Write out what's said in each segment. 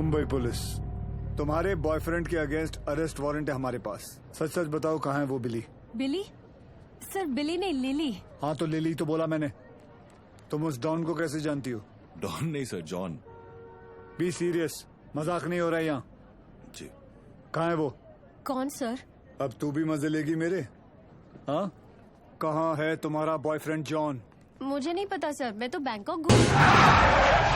Mumbai police, तुम्हारे boyfriend के against arrest warrant है हमारे पास। सच सच बताओ कहाँ है वो बिली? बिली? सर बिली नहीं, लिली। हाँ तो लिली तो बोला मैंने। तुम उस डॉन को कैसे जानती हो? डॉन नहीं सर, जॉन। बी सीरियस, मजाक नहीं हो रहा है यहाँ। जी। कहाँ है वो? कौन सर? अब तू भी मजे लेगी मेरे? हाँ, कहाँ है तुम्हारा बॉयफ्रेंड जॉन? मुझे नहीं पता सर, मैं तो बैंकॉक घूम।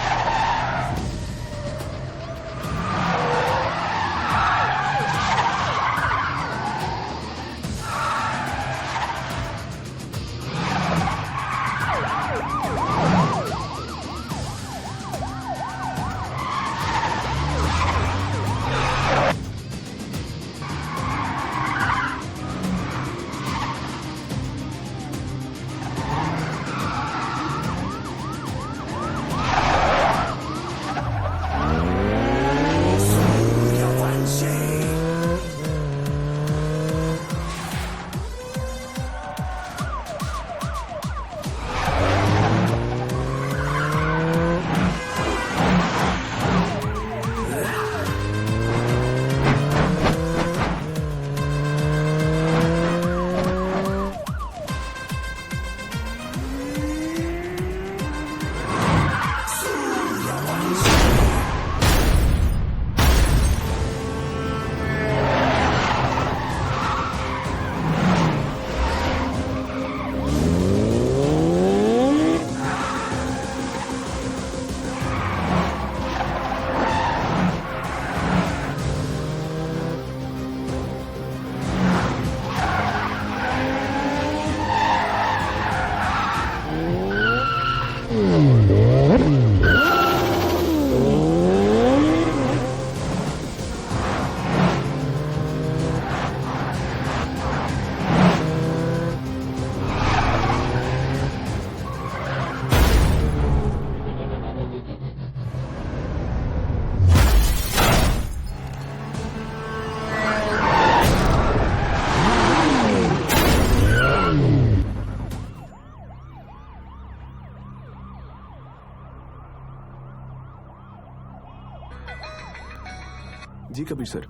जी कबीर सर।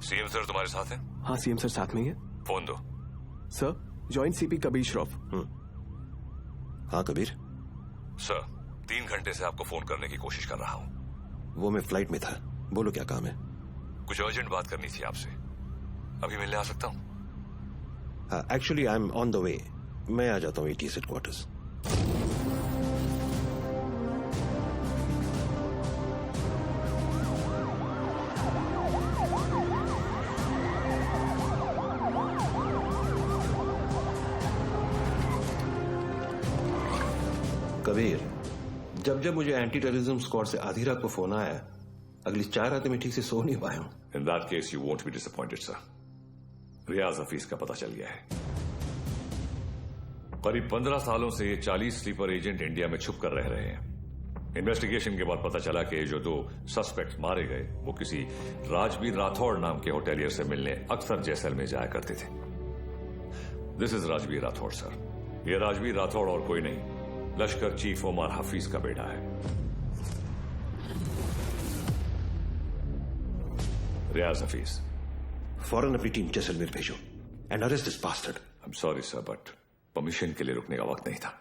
सीएम सर तुम्हारे साथ हैं? हाँ सीएम सर साथ में ही है। फोन दो। Sir, joint CP Kabir Shroff. हाँ कबीर। सर, 3 घंटे से आपको फोन करने की कोशिश कर रहा हूँ। वो मैं फ्लाइट में था। बोलो क्या काम है? कुछ अर्जेंट बात करनी थी आपसे। अभी मिलने आ सकता हूँ? हाँ, actually I am on the way. मैं आ जाता हूँ ATS हेडक्वार्टर्स। कबीर, जब जब मुझे एंटी टेररिज्म स्क्वाड से आधी रात को फोन आया, अगली 4 रातें मैं ठीक से सो नहीं पाया हूं। In that case you won't be disappointed sir. Riaz Hafeez का पता चल गया है। करीब 15 सालों से ये 40 स्लीपर एजेंट इंडिया में छुप कर रह रहे हैं। इन्वेस्टिगेशन के बाद पता चला कि जो 2 सस्पेक्ट मारे गए वो किसी राजवीर राठौड़ नाम के होटेलियर से मिलने अक्सर जैसलमेर जाया करते थे। This is Rajveer Rathore sir. ये राजवीर राठौड़ और कोई नहीं, लश्कर चीफ उमर हफीज का बेटा है। रियाज हफीज। फौरन अपनी टीम जैसलमेर भेजो and arrest this bastard. I am sorry sir, but permission के लिए रुकने का वक्त नहीं था।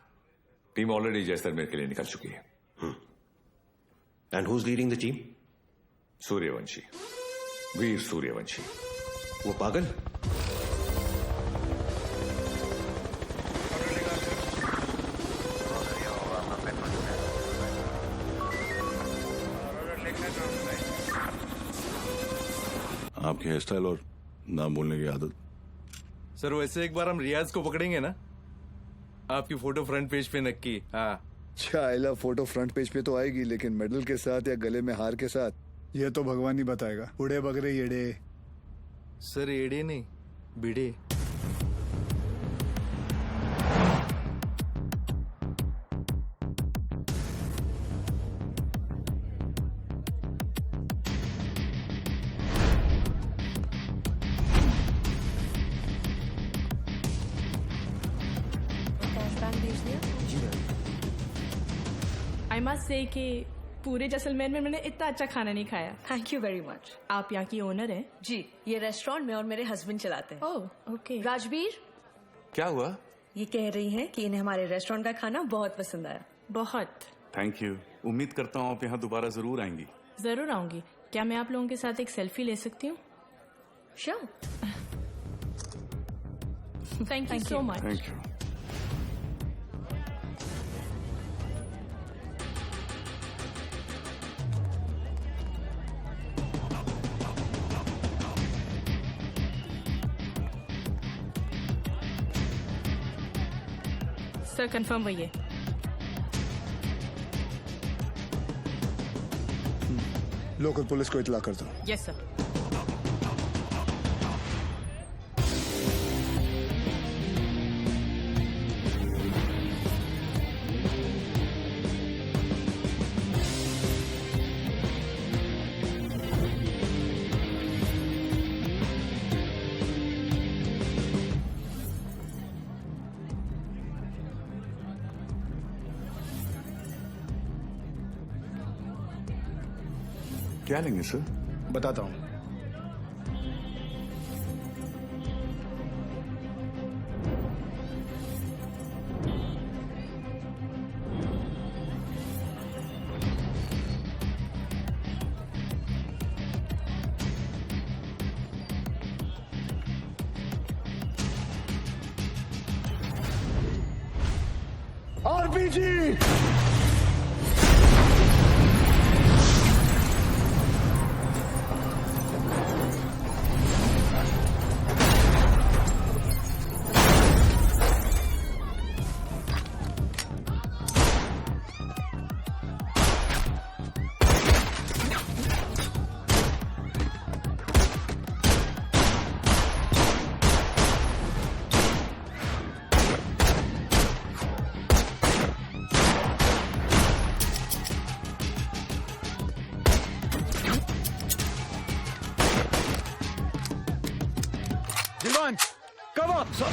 टीम ऑलरेडी जैसलमेर के लिए निकल चुकी है। And who is leading the team? Suryavanshi, Veer Suryavanshi. वो पागल? आपकी हेयर स्टाइल और नाम बोलने की आदत। सर वैसे एक बार हम रियाज को पकड़ेंगे ना, आपकी फोटो फ्रंट पेज पे नक्की। हाँ चाइला फोटो फ्रंट पेज पे तो आएगी, लेकिन मेडल के साथ या गले में हार के साथ ये तो भगवान ही बताएगा। उड़े बगरे येड़े। सर एड़े नहीं, बिड़े। आई मस्ट से कि पूरे जैसलमेर में मैंने इतना अच्छा खाना नहीं खाया। Thank you very much. आप यहाँ की ओनर हैं? जी, ये रेस्टोरेंट में और मेरे हस्बैंड चलाते हैं। Oh okay. राजवीर, क्या हुआ? ये कह रही हैं कि इन्हें हमारे रेस्टोरेंट का खाना बहुत पसंद आया। बहुत। Thank you. उम्मीद करता हूँ आप यहाँ दोबारा जरूर आएंगी। जरूर आऊंगी। क्या मैं आप लोगों के साथ एक सेल्फी ले सकती हूँ? Sure. Thank you so much. Thank you. Sir confirm वही है। लोकल पुलिस को इतला कर दो। Yes sir. क्या लेंगे सर? बताता हूँ। आरपीजी। Dilwan, cover! Sir.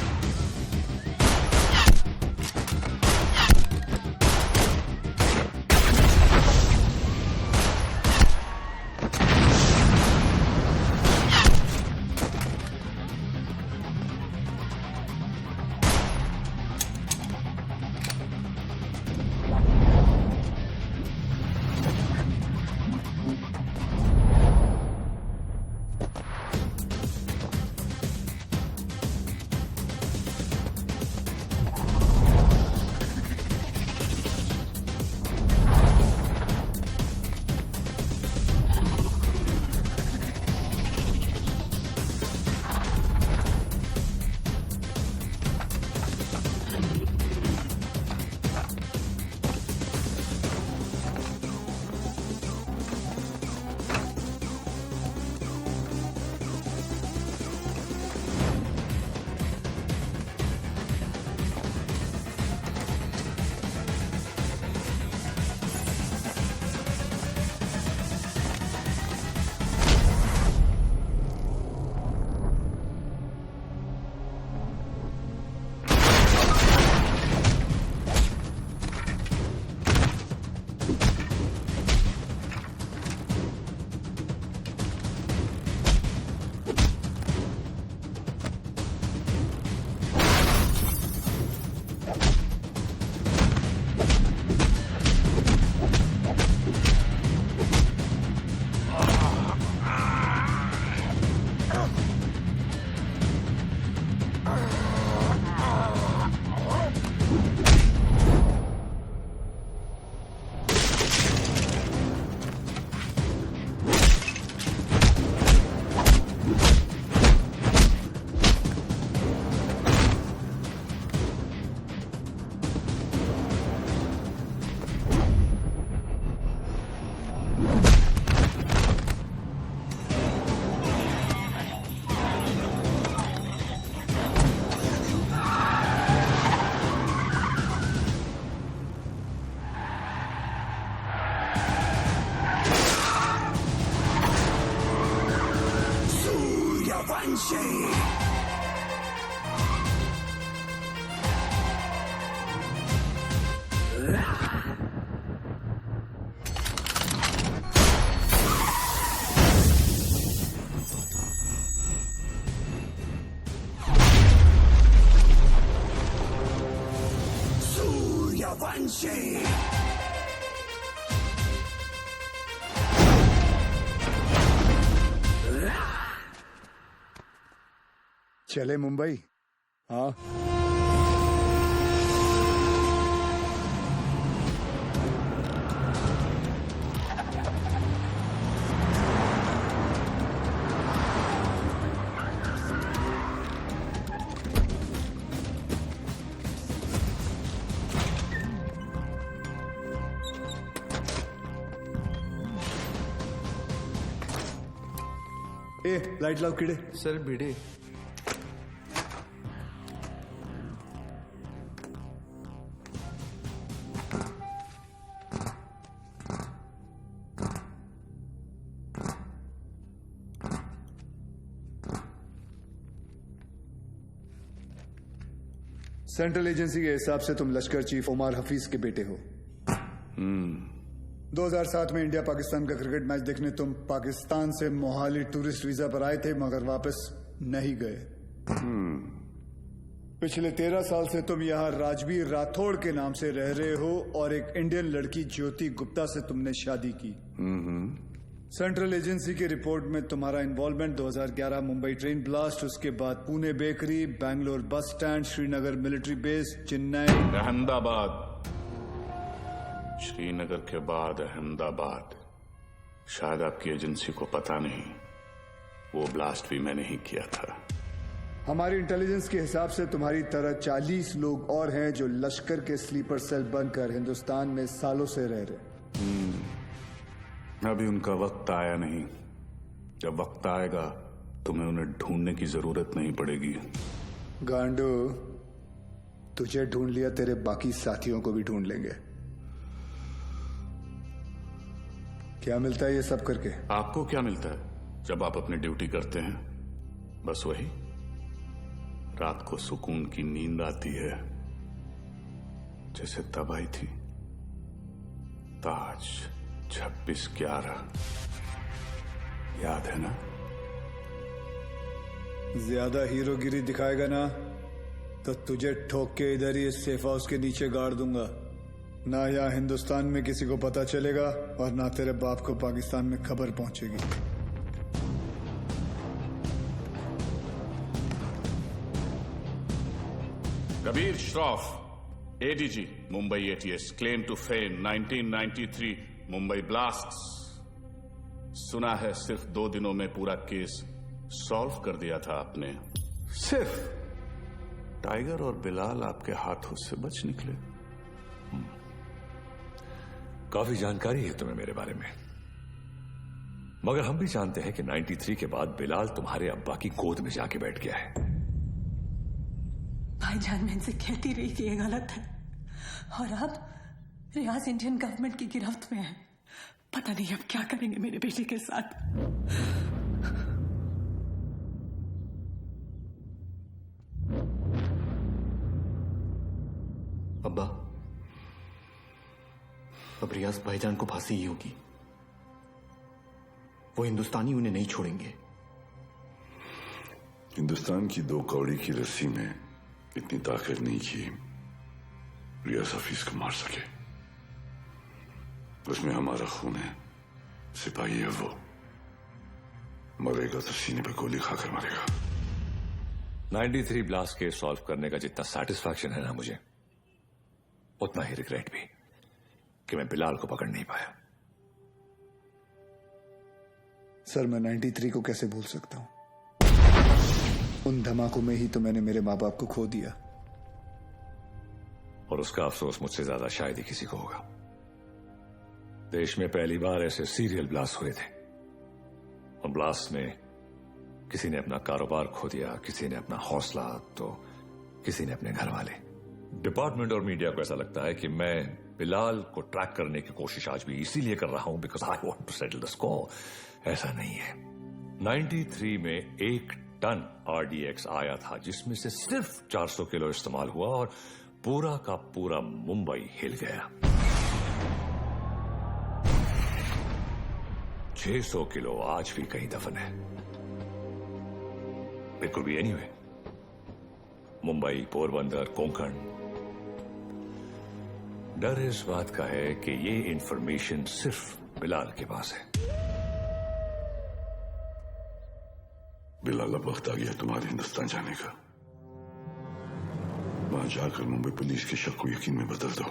चले मुंबई। हाँ, ए लाइट लाओ कीड़े। सर भिड़े। सेंट्रल एजेंसी के हिसाब से तुम लश्कर चीफ उमर हफीज के बेटे हो। 2007 में इंडिया पाकिस्तान का क्रिकेट मैच देखने तुम पाकिस्तान से मोहाली टूरिस्ट वीजा पर आए थे, मगर वापस नहीं गए। पिछले 13 साल से तुम यहाँ राजवीर राठौड़ के नाम से रह रहे हो और एक इंडियन लड़की ज्योति गुप्ता से तुमने शादी की। सेंट्रल एजेंसी की रिपोर्ट में तुम्हारा इन्वॉल्वमेंट 2011 मुंबई ट्रेन ब्लास्ट, उसके बाद Pune bakery, Bangalore bus stand, Srinagar military base, Chennai, Ahmedabad, Srinagar के बाद अहमदाबाद। शायद आपकी एजेंसी को पता नहीं, वो ब्लास्ट भी मैंने ही किया था। हमारी इंटेलिजेंस के हिसाब से तुम्हारी तरह 40 लोग और हैं जो लश्कर के स्लीपर सेल बनकर हिंदुस्तान में सालों से रह रहे। अभी उनका वक्त आया नहीं। जब वक्त आएगा तुम्हें उन्हें ढूंढने की जरूरत नहीं पड़ेगी। गांडू, तुझे ढूंढ लिया, तेरे बाकी साथियों को भी ढूंढ लेंगे। क्या मिलता है ये सब करके? आपको क्या मिलता है जब आप अपनी ड्यूटी करते हैं? बस वही, रात को सुकून की नींद आती है, जैसे तब आई थी ताज 26/11। याद है ना? ज्यादा हीरोगिरी दिखाएगा ना तो तुझे ठोक के इधर ही इस सेफ हाउस के नीचे गाड़ दूंगा। ना यहाँ हिंदुस्तान में किसी को पता चलेगा और ना तेरे बाप को पाकिस्तान में खबर पहुंचेगी। Kabir Shroff, ADG, Mumbai ATS, claim to fame 1993 Mumbai blasts. सुना है सिर्फ 2 दिनों में पूरा केस सॉल्व कर दिया था आपने। सिर्फ टाइगर और बिलाल आपके हाथों से बच निकले। काफी जानकारी है तुम्हें मेरे बारे में, मगर हम भी जानते हैं कि 93 के बाद बिलाल तुम्हारे अब्बा की गोद में जाके बैठ गया है। भाईजान मैं इनसे कहती रही कि ये गलत है, और अब रियाज इंडियन गवर्नमेंट की गिरफ्त में है। पता नहीं अब क्या करेंगे मेरे बेटे के साथ। अब्बा, अब रियाज भाईजान को फांसी ही होगी। वो हिंदुस्तानी उन्हें नहीं छोड़ेंगे। हिंदुस्तान की 2 कौड़ी की रस्सी में इतनी ताकत नहीं कि रियाज हफीज को मार सके। उसमें हमारा खून है, सिपाही है वो। मरेगा तो सीने पे गोली खाकर मरेगा। 93 ब्लास्ट केस सॉल्व करने का जितना सेटिस्फैक्शन है ना मुझे, उतना ही रिग्रेट भी कि मैं बिलाल को पकड़ नहीं पाया। सर, मैं 93 को कैसे भूल सकता हूं? उन धमाकों में ही तो मैंने मेरे माँ बाप को खो दिया। और उसका अफसोस मुझसे ज्यादा शायद ही किसी को होगा। देश में पहली बार ऐसे सीरियल ब्लास्ट हुए थे, और ब्लास्ट में किसी ने अपना कारोबार खो दिया, किसी ने अपना हौसला, तो किसी ने अपने घर वाले। डिपार्टमेंट और मीडिया को ऐसा लगता है कि मैं बिलाल को ट्रैक करने की कोशिश आज भी इसीलिए कर रहा हूं because I want to settle the score. ऐसा नहीं है। 93 में 1 टन RDX आया था, जिसमें से सिर्फ 400 किलो इस्तेमाल हुआ और पूरा का पूरा मुंबई हिल गया। 600 किलो आज भी कहीं दफन है। It could be anyway, Mumbai, Porbandar, Konkan. डर इस बात का है कि ये इंफॉर्मेशन सिर्फ बिलाल के पास है। बिलाल, अब वक्त आ गया तुम्हारे हिंदुस्तान जाने का। वहां जाकर मुंबई पुलिस के शक को यकीन में बदल दो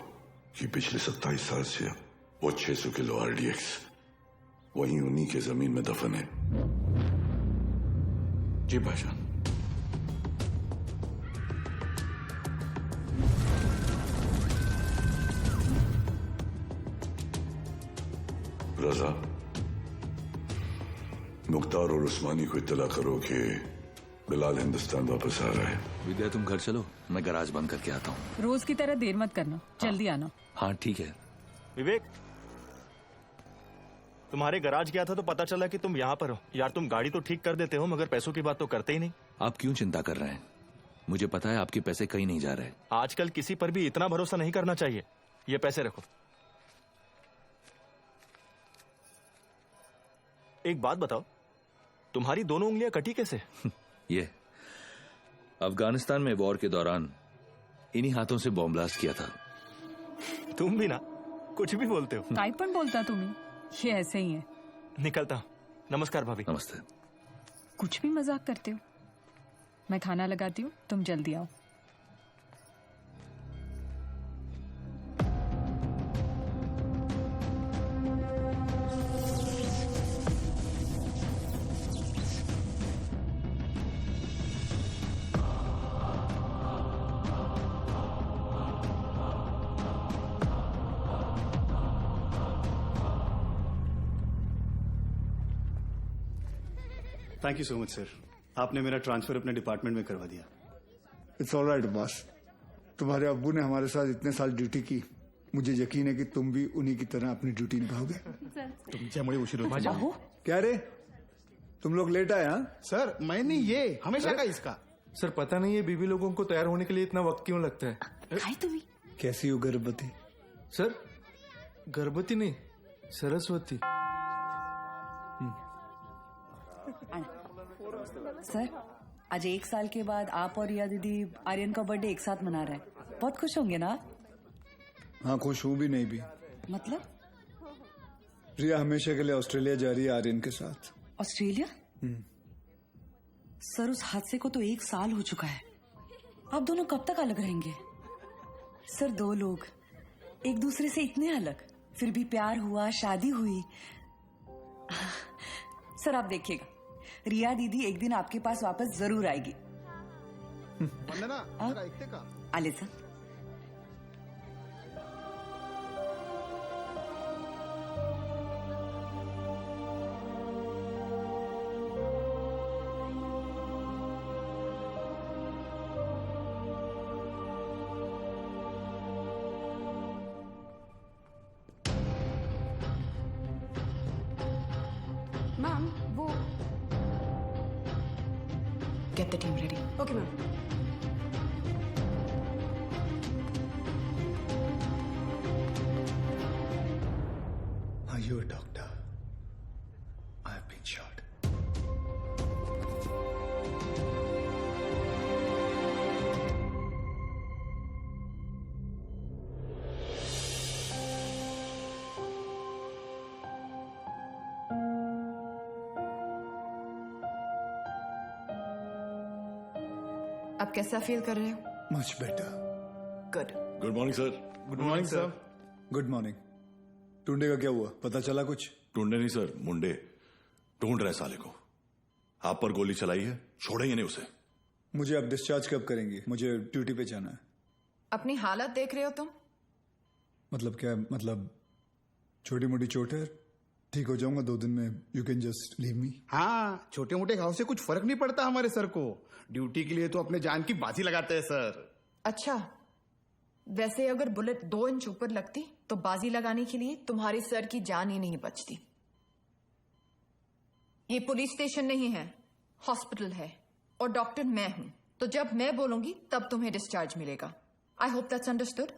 कि पिछले 27 साल से वो 600 किलो RDX वहीं उन्हीं के जमीन में दफन है। जी भाईजान। रजा, मुख्तार और उस्मानी को इत्तला करो कि बिलाल हिंदुस्तान वापस आ रहा है। विद्या, तुम घर चलो, मैं गैराज बंद करके आता हूँ। रोज की तरह देर मत करना, जल्दी आना। हाँ ठीक है। विवेक, तुम्हारे गराज गया था तो पता चला कि तुम यहाँ पर हो। यार तुम गाड़ी तो ठीक कर देते हो मगर पैसों की बात तो करते ही नहीं। आप क्यों चिंता कर रहे हैं? मुझे पता है आपके पैसे कहीं नहीं जा रहे। आजकल किसी पर भी इतना भरोसा नहीं करना चाहिए। ये पैसे रखो। एक बात बताओ, तुम्हारी दोनों उंगलियां कटी कैसे? ये अफगानिस्तान में वॉर के दौरान इन्हीं हाथों से बॉम्ब ब्लास्ट किया था। तुम भी ना कुछ भी बोलते हो। काय पण बोलता तुम्ही, ये ऐसे ही है। निकलता हूं। नमस्कार भाभी। नमस्ते। कुछ भी मजाक करते हो। मैं खाना लगाती हूँ, तुम जल्दी आओ। Thank you so much sir, आपने मेरा ट्रांसफर अपने डिपार्टमेंट में करवा दिया। It's all right boss. तुम्हारे अब्बू ने हमारे साथ इतने साल ड्यूटी की, मुझे यकीन है कि तुम भी उन्हीं की तरह अपनी ड्यूटी निभाओगे। तुमच्यामुळे उशीर होतो। क्या रे, तुम लोग लेट आए? हाँ सर, मैंने ये हमेशा का इसका। सर पता नहीं ये बीबी लोगों को तैयार होने के लिए इतना वक्त क्यों लगता है। तुम्ही कैसी हो गर्भवती? सर गर्भवती नहीं, सरस्वती। सर, आज 1 साल के बाद आप और रिया दीदी आर्यन का बर्थडे एक साथ मना रहे हैं। बहुत खुश होंगे ना? हाँ, खुश हूँ भी नहीं भी। मतलब? रिया हमेशा के लिए ऑस्ट्रेलिया जा रही है आर्यन के साथ। ऑस्ट्रेलिया? सर, उस हादसे को तो 1 साल हो चुका है। आप दोनों कब तक अलग रहेंगे? सर, 2 लोग एक दूसरे से इतने अलग, फिर भी प्यार हुआ, शादी हुई। सर आप देखिएगा, रिया दीदी एक दिन आपके पास वापस जरूर आएगी। आले सर। मैम वो Get the team ready. Okay ma'am. Are you a doctor? I have been shot. आप कैसा फील कर रहे हो? Much better. Good. Good morning sir. Good morning sir. Good morning. Tunde का क्या हुआ, पता चला कुछ? ढूंढे नहीं सर, मुंडे ढूंढ रहे साले को। आप पर गोली चलाई है, छोड़ेंगे नहीं उसे। मुझे अब डिस्चार्ज कब करेंगे? मुझे ड्यूटी पे जाना है। अपनी हालत देख रहे हो तुम? मतलब क्या? मतलब छोटी मोटी चोट है, ठीक हो जाऊंगा 2 दिन में। You can just leave me. हाँ, छोटे मोटे घाव से कुछ फर्क नहीं पड़ता हमारे सर को। ड्यूटी के लिए तो अपने जान की बाजी लगाते हैं सर। अच्छा, वैसे अगर बुलेट 2 इंच ऊपर लगती तो बाजी लगाने के लिए तुम्हारे सर की जान ही नहीं बचती। ये पुलिस स्टेशन नहीं है, हॉस्पिटल है और डॉक्टर मैं हूं, तो जब मैं बोलूंगी तब तुम्हें डिस्चार्ज मिलेगा। I hope that's understood.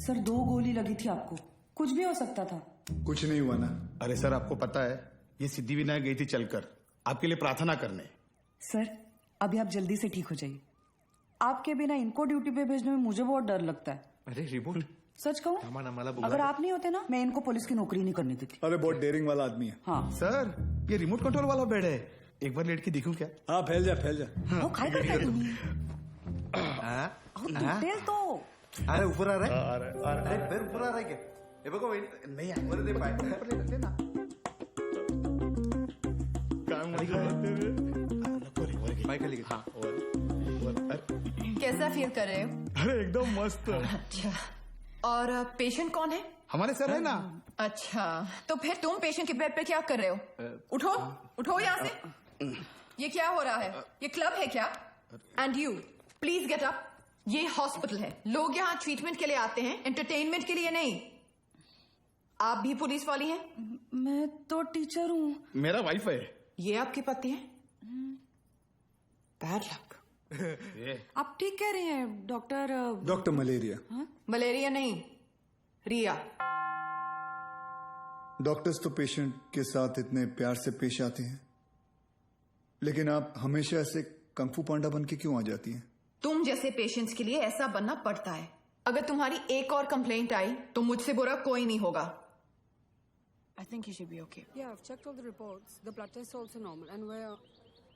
Sir 2 गोली लगी थी आपको, कुछ भी हो सकता था। कुछ नहीं हुआ ना? अरे सर, आपको पता है ये सिद्धिविनायक गई थी चलकर आपके लिए प्रार्थना करने। सर, अभी आप जल्दी से ठीक हो जाइए। आपके बिना इनको ड्यूटी पे भेजने में मुझे बहुत डर लगता है। अरे रिमोट सच कहूँ, अगर आप नहीं होते ना, मैं इनको पुलिस की नौकरी नहीं करने देती। अरे बहुत डेयरिंग वाला आदमी है। हाँ सर, ये रिमोट कंट्रोल वाला बेड है, एक बार लेट के देखूं क्या? हाँ फैल जा फैल जा। वो काय करताय तुम्ही? तुटेल तो। अरे ऊपर आ रहा है, अरे पैर ऊपर आ रहा है क्या? ये बघो नहीं ऊपर दे पाय ऊपर ले ना। काम खाली। हाँ कैसा फील कर रहे हो? अरे एकदम मस्त। अच्छा, और पेशेंट कौन है? हमारे सर है ना। अच्छा, तो फिर तुम पेशेंट के बेड पे क्या कर रहे हो? उठो उठो यहाँ से। ये क्या हो रहा है? ये क्लब है क्या? And you please get up. ये हॉस्पिटल है, लोग यहाँ ट्रीटमेंट के लिए आते हैं, एंटरटेनमेंट के लिए नहीं। आप भी पुलिस वाली हैं? मैं तो टीचर हूँ। मेरा वाइफ है। ये आपके पति हैं? Bad luck. आप ठीक कह रहे हैं डॉक्टर। Doctor malaria. मलेरिया नहीं, रिया। डॉक्टर्स तो पेशेंट के साथ इतने प्यार से पेश आते हैं, लेकिन आप हमेशा ऐसे कंफू पांडा बन के क्यों आ जाती हैं? तुम जैसे पेशेंट्स के लिए ऐसा बनना पड़ता है। अगर तुम्हारी एक और कंप्लेंट आई तो मुझसे बुरा कोई नहीं होगा। I think he should be okay. Yeah, I've checked all the reports. The blood test is also normal, and we're.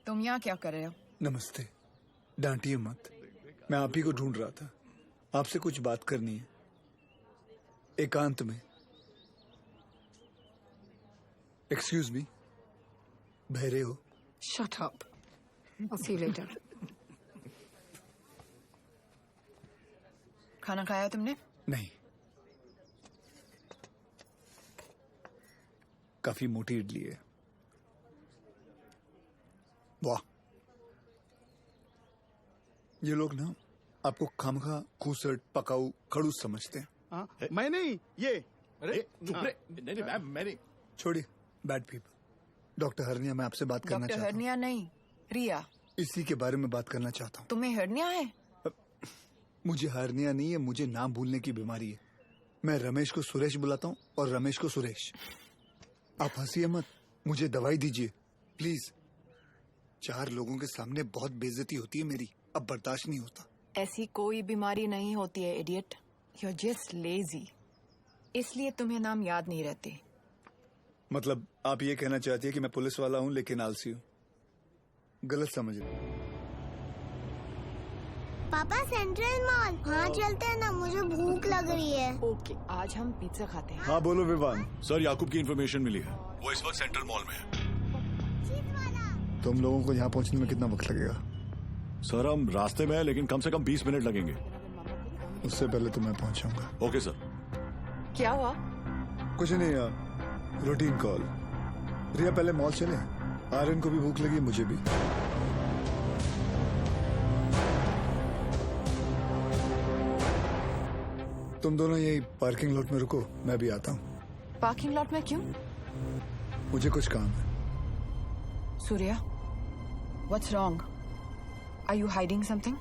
तुम यहाँ क्या कर रहे हो? नमस्ते, डांटिए मत। मैं आप ही को ढूंढ रहा था। आपसे कुछ बात करनी है, एकांत में। एक्सक्यूज मी, बहरे हो? Shut up. I'll see you later. खाना खाया तुमने? नहीं, काफी मोटी इडली है। वाह, ये लोग ना आपको खामखा खूसट पकाऊ खड़ूस समझते हैं। मैं नहीं, ये। अरे नहीं मैं नहीं। छोड़िए, बैड पीपल। डॉक्टर हरनिया, मैं आपसे बात करना डॉक्टर चाहता हूँ। हरनिया नहीं, रिया। इसी के बारे में बात करना चाहता हूँ। तुम्हें हरनिया है? मुझे हरनिया नहीं है, मुझे नाम भूलने की बीमारी है। मैं रमेश को सुरेश बुलाता हूँ और रमेश को सुरेश। आप हंसिए मत, मुझे दवाई दीजिए प्लीज। 4 लोगों के सामने बहुत बेइज्जती होती है मेरी, अब बर्दाश्त नहीं होता। ऐसी कोई बीमारी नहीं होती है idiot, you are just lazy, इसलिए तुम्हें नाम याद नहीं रहते। मतलब आप ये कहना चाहती है कि मैं पुलिस वाला हूँ लेकिन आलसी हूँ? गलत समझ रहे। पापा सेंट्रल मॉल, हाँ चलते हैं ना, मुझे भूख लग रही है। ओके, आज हम पिज्जा खाते हैं। हाँ बोलो विवान। सर, याकूब की इन्फॉर्मेशन मिली है, वो इस वक्त सेंट्रल मॉल में है। तुम लोगों को यहाँ पहुँचने में कितना वक्त लगेगा? सर, हम रास्ते में हैं, लेकिन कम से कम 20 मिनट लगेंगे। उससे पहले तो मैं पहुँचाऊंगा। Okay sir. क्या हुआ? कुछ नहीं यार, रूटीन कॉल। रिया पहले मॉल चले, आर्यन को भी भूख लगी, मुझे भी। तुम दोनों यही पार्किंग लॉट में रुको, मैं भी आता हूँ। पार्किंग लॉट में क्यों? मुझे कुछ काम है। Surya, what's wrong? Are you hiding something?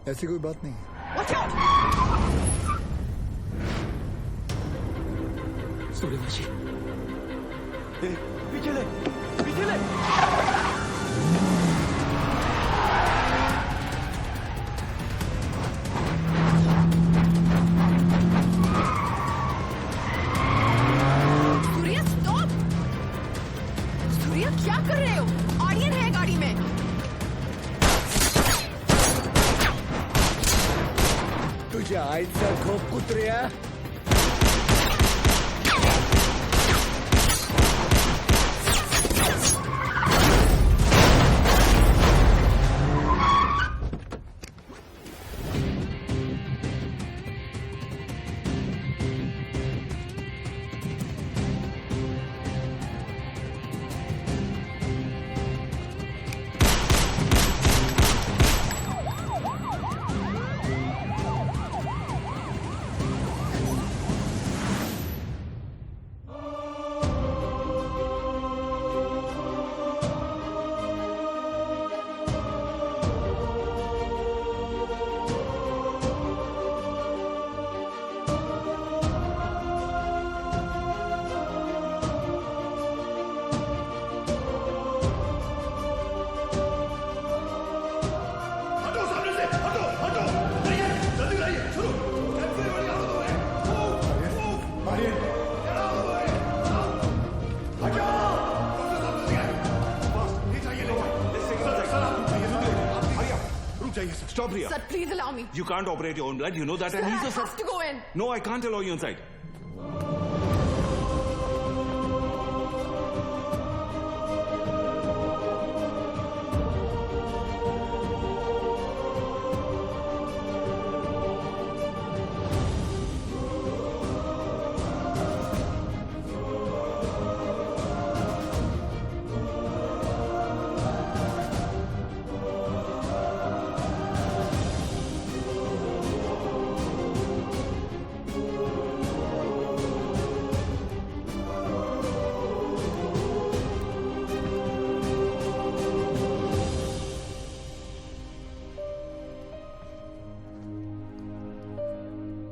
ऐसी कोई बात नहीं है। Watch out! सूर्यवंशी, पीछे ले, पीछे ले। सूर्या स्टॉप! सूर्या क्या कर रहे हो? ऑडियन है गाड़ी में। तुझ्या आईचा खोप कुत्र्या। रुक जाइए sir, stop Riya. Sir, please allow me. You can't operate your own blood. You know that. Sir, And I he's a have to go in. No, I can't allow you inside.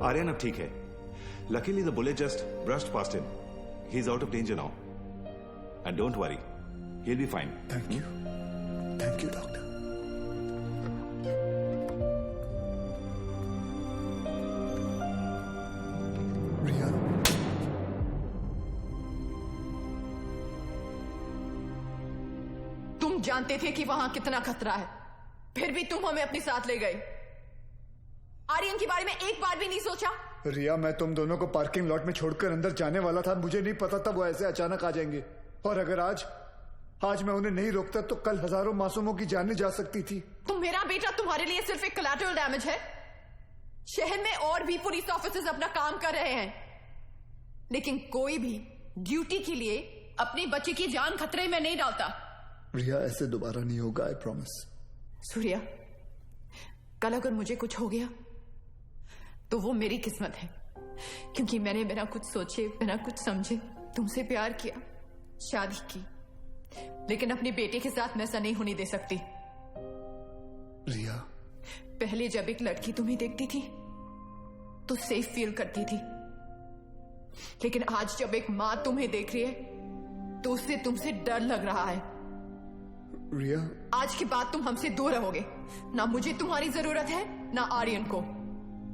Aryan अब ठीक है. Luckily the bullet just brushed past him. He's out of danger now. And don't worry, he'll be fine. Thank you. Thank you, doctor. रिया, तुम जानते थे कि वहां कितना खतरा है, फिर भी तुम हमें अपने साथ ले गए। आर्यन के बारे में एक बार भी नहीं सोचा? रिया, मैं तुम दोनों को पार्किंग लॉट में छोड़कर अंदर जाने वाला था। मुझे नहीं पता था वो ऐसे अचानक आ जाएंगे। और अगर आज मैं उन्हें नहीं रोकता तो कल हजारों मासूमों की जानें जा सकती थी। तो मेरा बेटा तुम्हारे लिए सिर्फ एक कोलैटरल डैमेज है। शहर में और भी पुलिस ऑफिसर्स अपना काम कर रहे हैं, लेकिन कोई भी ड्यूटी के लिए अपने बच्चे की जान खतरे में नहीं डालता। रिया, ऐसे दोबारा नहीं होगा, आई प्रॉमिस। सूर्या, कल अगर मुझे कुछ हो गया तो वो मेरी किस्मत है, क्योंकि मैंने बिना कुछ सोचे, बिना कुछ समझे तुमसे प्यार किया, शादी की। लेकिन अपने बेटे के साथ मैं ऐसा नहीं होने दे सकती। रिया, पहले जब एक लड़की तुम्हें देखती थी तो सेफ फील करती थी, लेकिन आज जब एक मां तुम्हें देख रही है तो उससे तुमसे डर लग रहा है। रिया, आज के बाद तुम हमसे दूर रहोगे। ना मुझे तुम्हारी जरूरत है, ना आर्यन को।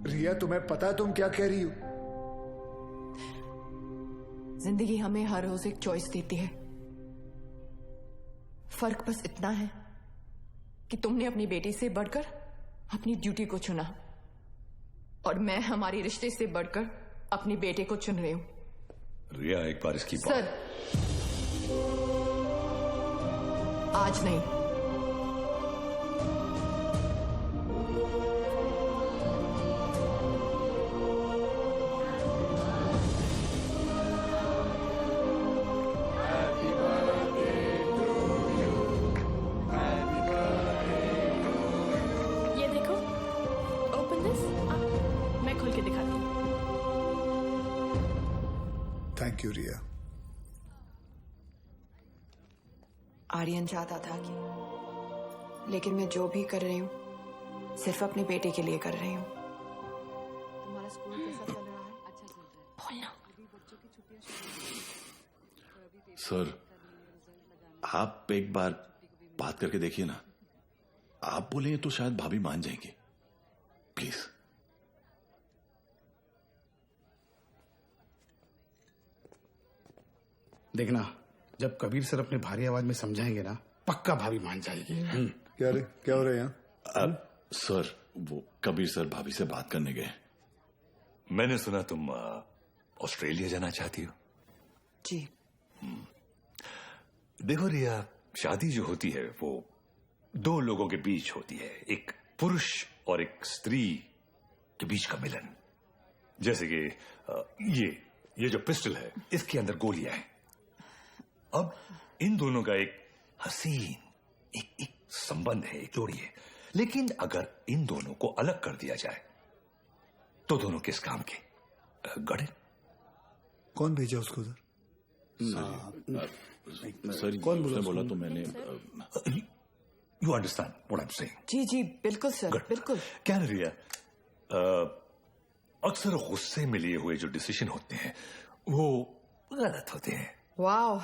रिया, तुम्हें पता है तुम क्या कह रही हो? जिंदगी हमें हर रोज एक चॉइस देती है। फर्क बस इतना है कि तुमने अपनी बेटी से बढ़कर अपनी ड्यूटी को चुना, और मैं हमारे रिश्ते से बढ़कर अपने बेटे को चुन रही हूं। रिया, एक बार इसकी बात। सर, आज नहीं। ये देखो, ओपन दिस। मैं खोल के दिखाती हूँ। थैंक यू रिया। आर्यन चाहता था कि, लेकिन मैं जो भी कर रही हूँ सिर्फ अपने बेटे के लिए कर रही हूँ। तुम्हारा स्कूल कैसा चल रहा है? अच्छा चल रहा है। बोलना। सर, आप एक बार बात करके देखिए ना। आप बोलेंगे तो शायद भाभी मान जाएंगे। प्लीज। देखना, जब कबीर सर अपने भारी आवाज में समझाएंगे ना, पक्का भाभी मान जाएगी। क्या रे, क्या हो रहा है यहाँ? सर, वो कबीर सर भाभी से बात करने गए। मैंने सुना तुम ऑस्ट्रेलिया जाना चाहती हो। जी। देखो रिया, शादी जो होती है वो दो लोगों के बीच होती है, एक पुरुष और एक स्त्री के बीच का मिलन। जैसे कि ये जो पिस्टल है, इसके अंदर गोलियां हैं। अब इन दोनों का एक हसीन एक संबंध है, एक जोड़ी है। लेकिन अगर इन दोनों को अलग कर दिया जाए तो दोनों किस काम के? गड़े। कौन भेजा उसको उधर? सर, कौन उसने बोला तो मैंने। You understand what I am saying? जी जी बिल्कुल सर, बिल्कुल। क्या ना रिया, अक्सर गुस्से में लिए हुए जो डिसीजन होते हैं वो गलत होते हैं। वाओ,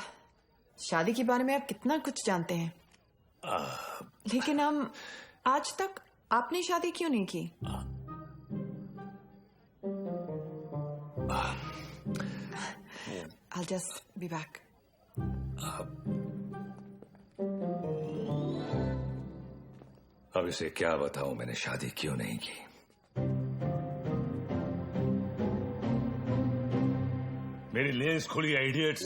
शादी के बारे में आप कितना कुछ जानते हैं। लेकिन हम आज तक आपने शादी क्यों नहीं की? I'll just be back. अब इसे क्या बताऊं मैंने शादी क्यों नहीं की। मेरी लेस खुली है idiots.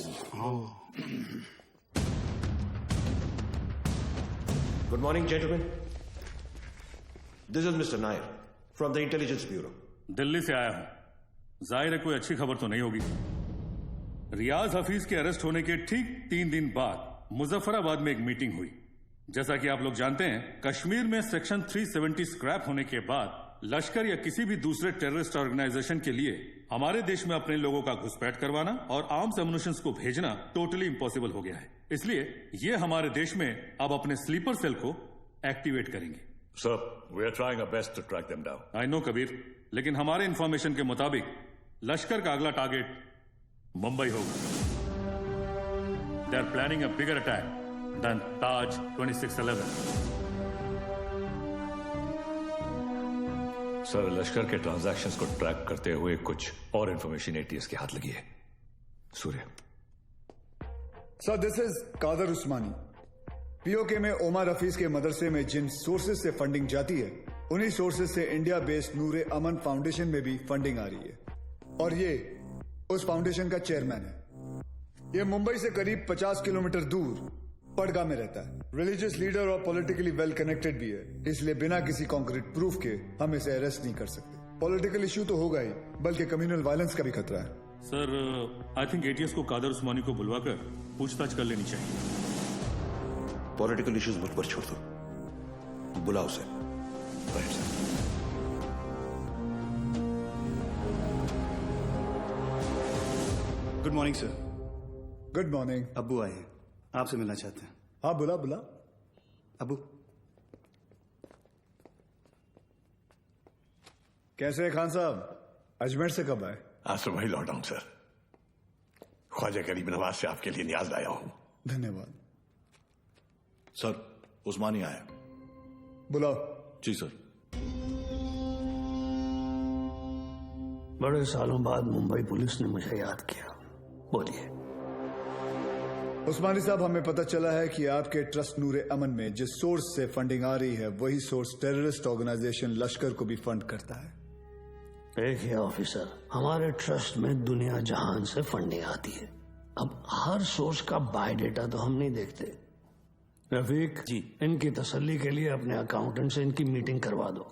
Good morning, gentlemen. This is Mr. Nair from the Intelligence Bureau. Delhi से आया हूं। जाहिर है कोई अच्छी खबर तो नहीं होगी। रियाज हफीज के अरेस्ट होने के ठीक 3 दिन बाद मुजफ्फराबाद में एक मीटिंग हुई। जैसा कि आप लोग जानते हैं, कश्मीर में सेक्शन 370 स्क्रैप होने के बाद लश्कर या किसी भी दूसरे टेररिस्ट ऑर्गेनाइजेशन के लिए हमारे देश में अपने लोगों का घुसपैठ करवाना और आर्म्स एमुनिशंस को भेजना टोटली इम्पॉसिबल हो गया है। इसलिए ये हमारे देश में अब अपने स्लीपर सेल को एक्टिवेट करेंगे। Sir, we are trying our best to track them down. I know Kabir, लेकिन हमारे इंफॉर्मेशन के मुताबिक लश्कर का अगला टारगेट मुंबई होगा। They are planning a bigger attack than Taj 2611। Sir, Lashkar के ट्रांजैक्शंस को ट्रैक करते हुए कुछ और इंफॉर्मेशन एटीएस के हाथ लगी है। Surya. Sir, this is Kadar Usmani. PoK में ओमर हफीज के मदरसे में जिन सोर्सेज से फंडिंग जाती है, उन्हीं सोर्सेज से इंडिया बेस्ड नूरे अमन फाउंडेशन में भी फंडिंग आ रही है और ये उस फाउंडेशन का चेयरमैन है। ये मुंबई से करीब 50 किलोमीटर दूर पडगा में रहता है। रिलीजियस लीडर और पॉलिटिकली वेल कनेक्टेड भी है, इसलिए बिना किसी कॉन्क्रीट प्रूफ के हम इसे अरेस्ट नहीं कर सकते। पॉलिटिकल इश्यू तो होगा ही, बल्कि कम्युनल वायलेंस का भी खतरा है। सर, आई थिंक एटीएस को कादर उस्मानी को बुलवाकर पूछताछ कर लेनी चाहिए। पॉलिटिकल इश्यूज मुझ पर छोड़ दो, बुलाओ उसे। Good morning sir. Good morning. अब्बू आए हैं, आपसे मिलना चाहते हैं। हाँ, बुला बुला। अब्बू कैसे हैं खान साहब? अजमेर से कब आए? आज सुबह ही लौटा हूं सर। ख्वाजा गरीब नवाज से आपके लिए न्याज लाया हूं। धन्यवाद। सर, उस्मानी आया। बुलाओ। जी सर। बड़े सालों बाद मुंबई पुलिस ने मुझे याद किया। बोलिए। उस्मानी साहब, हमें पता चला है कि आपके ट्रस्ट नूरे अमन में जिस सोर्स से फंडिंग आ रही है, वही सोर्स टेररिस्ट ऑर्गेनाइजेशन लश्कर को भी फंड करता है। देखिए ऑफिसर, हमारे ट्रस्ट में दुनिया जहान से फंडिंग आती है। अब हर सोर्स का बायोडेटा तो हम नहीं देखते। रफीक जी, इनकी तसल्ली के लिए अपने अकाउंटेंट से इनकी मीटिंग करवा दो।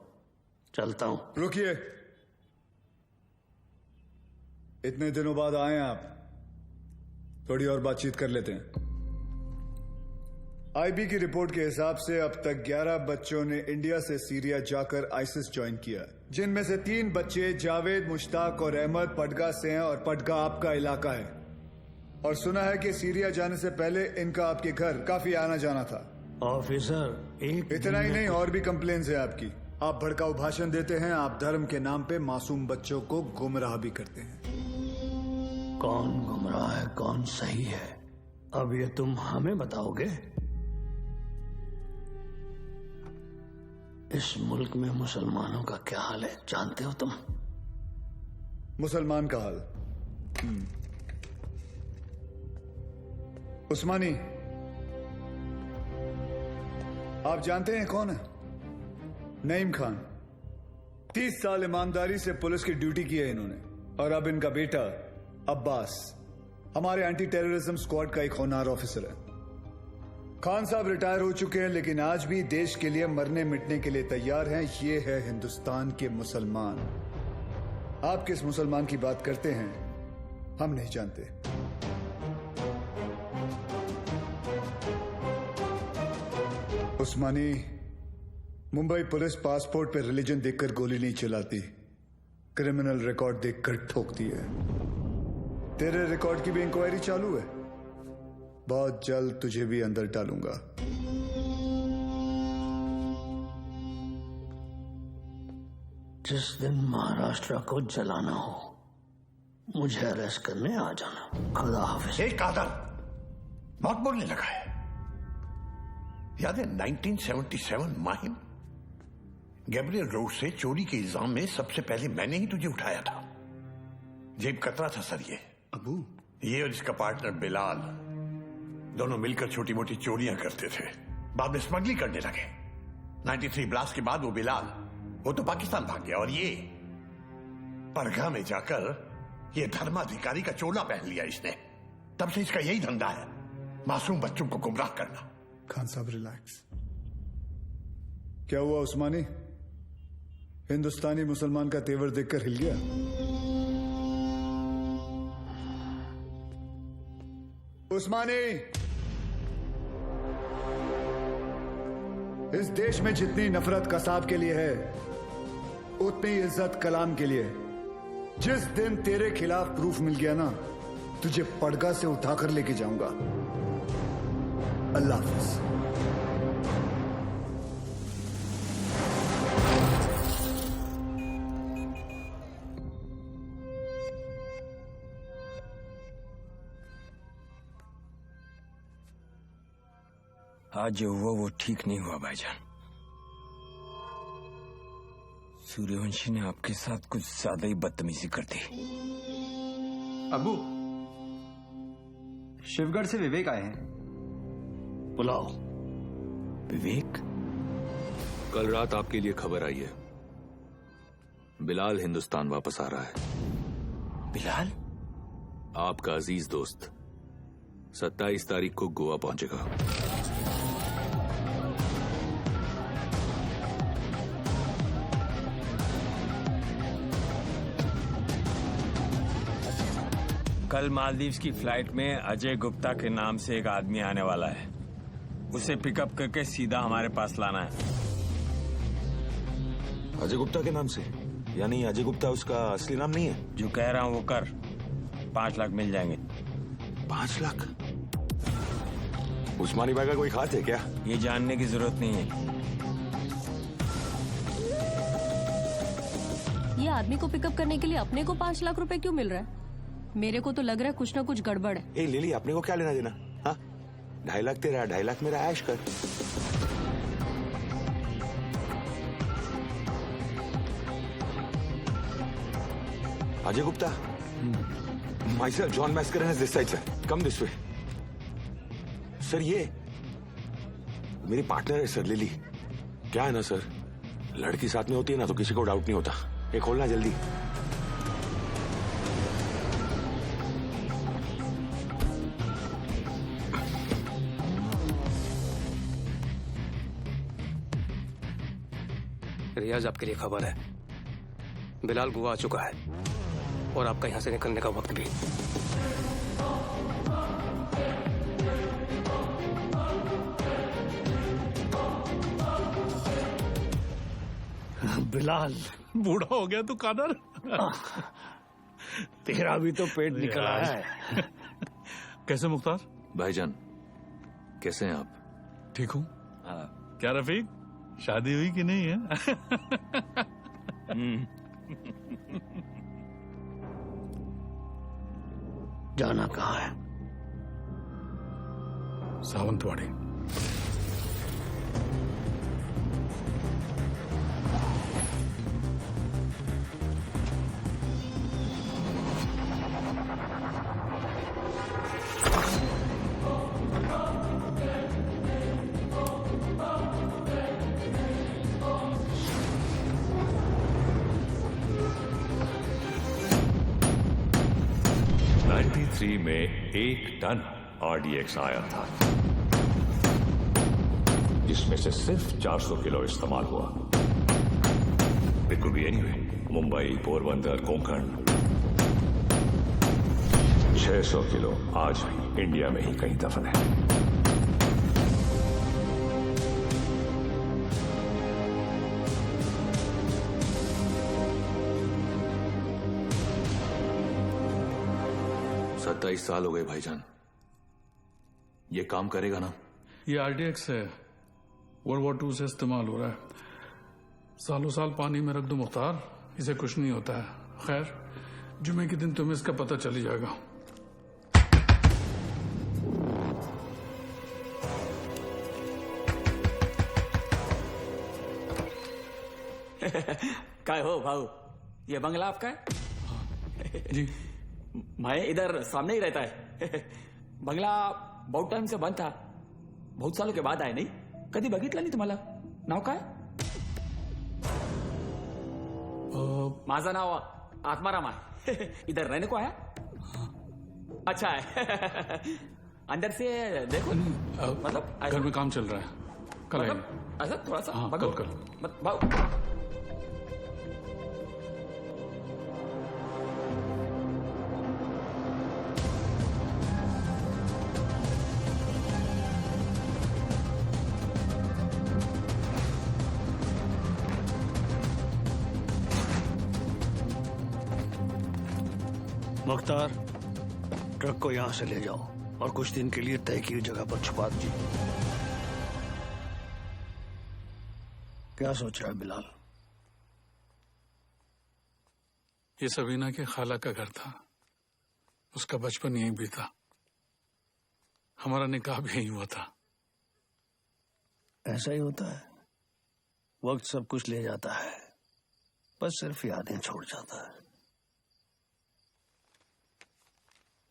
चलता हूं। रुकिए, इतने दिनों बाद आए हैं आप, थोड़ी और बातचीत कर लेते हैं। आईबी की रिपोर्ट के हिसाब से अब तक 11 बच्चों ने इंडिया से सीरिया जाकर आईसिस ज्वाइन किया, जिनमें से 3 बच्चे जावेद, मुश्ताक और अहमद पडगा से हैं और पडगा आपका इलाका है। और सुना है कि सीरिया जाने से पहले इनका आपके घर काफी आना जाना था। ऑफिसर, एक इतना ही नहीं, और भी कंप्लेन्स है आपकी। आप भड़काऊ भाषण देते हैं, आप धर्म के नाम पे मासूम बच्चों को गुमराह भी करते हैं। कौन गुमराह है, कौन सही है, अब ये तुम हमें बताओगे? इस मुल्क में मुसलमानों का क्या हाल है जानते हो तुम? मुसलमान का हाल? उस्मानी, आप जानते हैं कौन है? नईम खान। 30 साल ईमानदारी से पुलिस की ड्यूटी की है इन्होंने, और अब इनका बेटा अब्बास हमारे एंटी टेररिज्म स्क्वाड का एक होनहार ऑफिसर है। खान साहब रिटायर हो चुके हैं, लेकिन आज भी देश के लिए मरने मिटने के लिए तैयार हैं। ये है हिंदुस्तान के मुसलमान। आप किस मुसलमान की बात करते हैं हम नहीं जानते। उस्मानी, मुंबई पुलिस पासपोर्ट पे रिलीजन देखकर गोली नहीं चलाती, क्रिमिनल रिकॉर्ड देखकर ठोकती है। तेरे रिकॉर्ड की भी इंक्वायरी चालू है, बहुत जल्द तुझे भी अंदर डालूंगा। जिस दिन महाराष्ट्र को जलाना हो, मुझे अरेस्ट करने आ जाना। खुदा हाफिज। एक कादर बहुत बोलने लगा है। याद है 1977 माहिम, गैब्रियल रोड से चोरी के इल्जाम में सबसे पहले मैंने ही तुझे उठाया था। जेब कतरा था सर ये। अबू, ये और इसका पार्टनर बिलाल दोनों मिलकर छोटी मोटी चोरियां करते थे, बाद में स्मगलिंग करने लगे। 93 ब्लास्ट के बाद वो बिलाल वो तो पाकिस्तान भाग गया और ये परगा में जाकर ये धर्माधिकारी का चोला पहन लिया इसने। तब से इसका यही धंधा है, मासूम बच्चों को गुमराह करना। खान साहब रिलैक्स। क्या हुआ उस्मानी? हिंदुस्तानी मुसलमान का तेवर देखकर हिल गया? उस्मानी, इस देश में जितनी नफरत कसाब के लिए है उतनी इज्जत कलाम के लिए। जिस दिन तेरे खिलाफ प्रूफ मिल गया ना, तुझे पड़गा से उठाकर लेके जाऊंगा। अल्लाह हाफिज। आज जो हुआ वो ठीक नहीं हुआ भाईजान। सूर्यवंशी ने आपके साथ कुछ ज्यादा ही बदतमीजी कर दी। अबू, शिवगढ़ से विवेक आए हैं। बुलाओ। विवेक? कल रात आपके लिए खबर आई है, बिलाल हिंदुस्तान वापस आ रहा है। बिलाल? आपका अजीज दोस्त 27 तारीख को गोवा पहुंचेगा। कल मालदीव्स की फ्लाइट में अजय गुप्ता के नाम से एक आदमी आने वाला है। उसे पिकअप करके सीधा हमारे पास लाना है। अजय गुप्ता के नाम से? यानी अजय गुप्ता उसका असली नाम नहीं है? जो कह रहा हूं वो कर। 5 लाख मिल जाएंगे। 5 लाख? उस्मानी भाई का कोई खास है क्या? ये जानने की जरूरत नहीं है। ये आदमी को पिकअप करने के लिए अपने को 5 लाख रुपए क्यों मिल रहा है? मेरे को तो लग रहा है कुछ ना कुछ गड़बड़ है। ए लिली, अपने को क्या लेना देना? हाँ, 2.5 लाख तेरा, 2.5 लाख मेरा, ऐश कर। Ajay Gupta, myself John Mascarenhas this side sir, come this way। Sir ये मेरी पार्टनर है सर, लिली। क्या है ना सर, लड़की साथ में होती है ना तो किसी को डाउट नहीं होता। ये खोलना जल्दी। रियाज, आपके लिए खबर है, बिलाल गोवा आ चुका है और आपका यहां से निकलने का वक्त भी। बिलाल बूढ़ा हो गया तू कादर। तेरा भी तो पेट निकल आया है। कैसे मुख्तार? भाईजान कैसे हैं आप? ठीक हूँ। क्या रफीक, शादी हुई कि नहीं है? जाना कहाँ है? सावंतवाड़ी। में 1 टन RDX आया था, जिसमें से सिर्फ 400 किलो इस्तेमाल हुआ। It could be anywhere, Mumbai, Porbandar, Konkan. 600 kilo आज भी इंडिया में ही कहीं दफन है। सत्ताईस साल हो गए भाईजान, ये काम करेगा ना? ये RDX है, World War II से इस्तेमाल हो रहा है। सालों साल पानी में रख दो मुख्तार, इसे कुछ नहीं होता है। खैर, जुमे के दिन तुम्हें इसका पता चल ही जाएगा। काय हो भाऊ, ये बंगला आपका है? जी। मैं इधर सामने ही रहता है। बंगला बहुत टाइम से बंद था, बहुत सालों के बाद आए। नहीं कधी बघितलं नाही तुम्हाला? नाव काय? माझं नाव आत्माराम आहे। इधर रहने को आया? अच्छा है। अंदर से देखो। मतलब घर में काम चल रहा है, कल आएंगे। ऐसा थोड़ा सा हाँ, कल। मुख्तार, ट्रक को यहां से ले जाओ और कुछ दिन के लिए तय की जगह पर छुपा दीजिए। क्या सोच रहा है बिलाल? ये सबीना के खाला का घर था, उसका बचपन यहीं बीता, हमारा निकाह भी यहीं हुआ था। ऐसा ही होता है, वक्त सब कुछ ले जाता है, बस सिर्फ यादें छोड़ जाता है।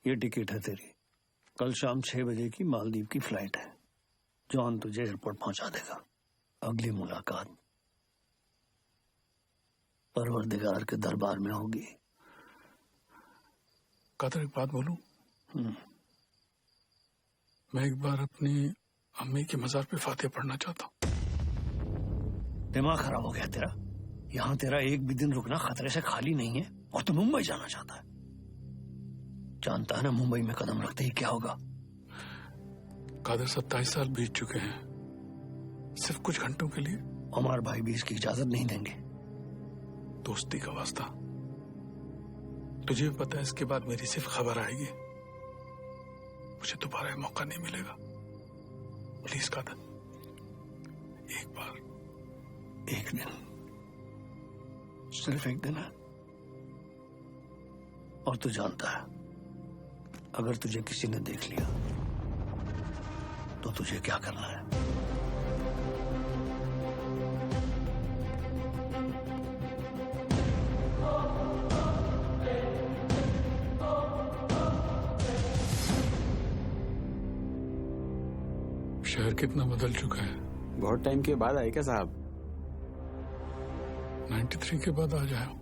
ये टिकट है तेरी, कल शाम 6 बजे की मालदीव की फ्लाइट है। जॉन तुझे एयरपोर्ट पहुंचा देगा। अगली मुलाकात परवरदिगार के दरबार में होगी। कादर, एक बात बोलूं? मैं एक बार अपनी अम्मी की मजार पे फातिहा पढ़ना चाहता हूँ। दिमाग खराब हो गया तेरा? यहाँ तेरा एक भी दिन रुकना खतरे से खाली नहीं है और तू मुंबई जाना चाहता है। जानता है ना मुंबई में कदम रखते ही क्या होगा? कादर, 27 साल बीत चुके हैं, सिर्फ कुछ घंटों के लिए। उमर भाई भी इसकी इजाजत नहीं देंगे। दोस्ती का वास्ता, तुझे भी पता है इसके बाद मेरी सिर्फ खबर आएगी, मुझे दोबारा मौका नहीं मिलेगा। प्लीज कादर, एक बार, एक दिन, सिर्फ एक दिन है। और तू जानता है अगर तुझे किसी ने देख लिया तो तुझे क्या करना है? शहर कितना बदल चुका है। बहुत टाइम के बाद आए क्या साहब? 93 के बाद आ जाओ।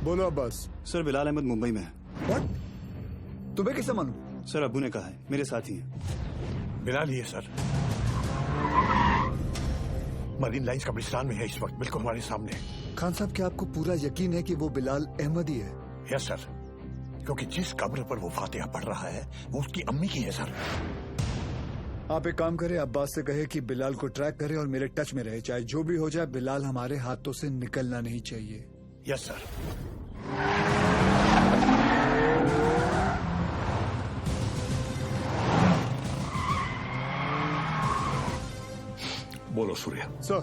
बोलो अब्बास। सर, बिलाल अहमद मुंबई में है। What? तुम्हें कैसे मालूम? सर, अब्बू ने कहा है, मेरे साथ ही हैं। बिलाल ही है सर, मरीन लाइंस कब्रिस्तान में है इस वक्त, बिल्कुल हमारे सामने। खान साहब, क्या आपको पूरा यकीन है कि वो बिलाल अहमद ही है? यस सर, क्योंकि जिस कब्र पर वो फातिहा पढ़ रहा है वो उसकी अम्मी की है सर। आप एक काम करें, अब्बास से कहे कि बिलाल को ट्रैक करे और मेरे टच में रहे। चाहे जो भी हो जाए, बिलाल हमारे हाथों से निकलना नहीं चाहिए। Yes sir. बोलो Surya. Sir,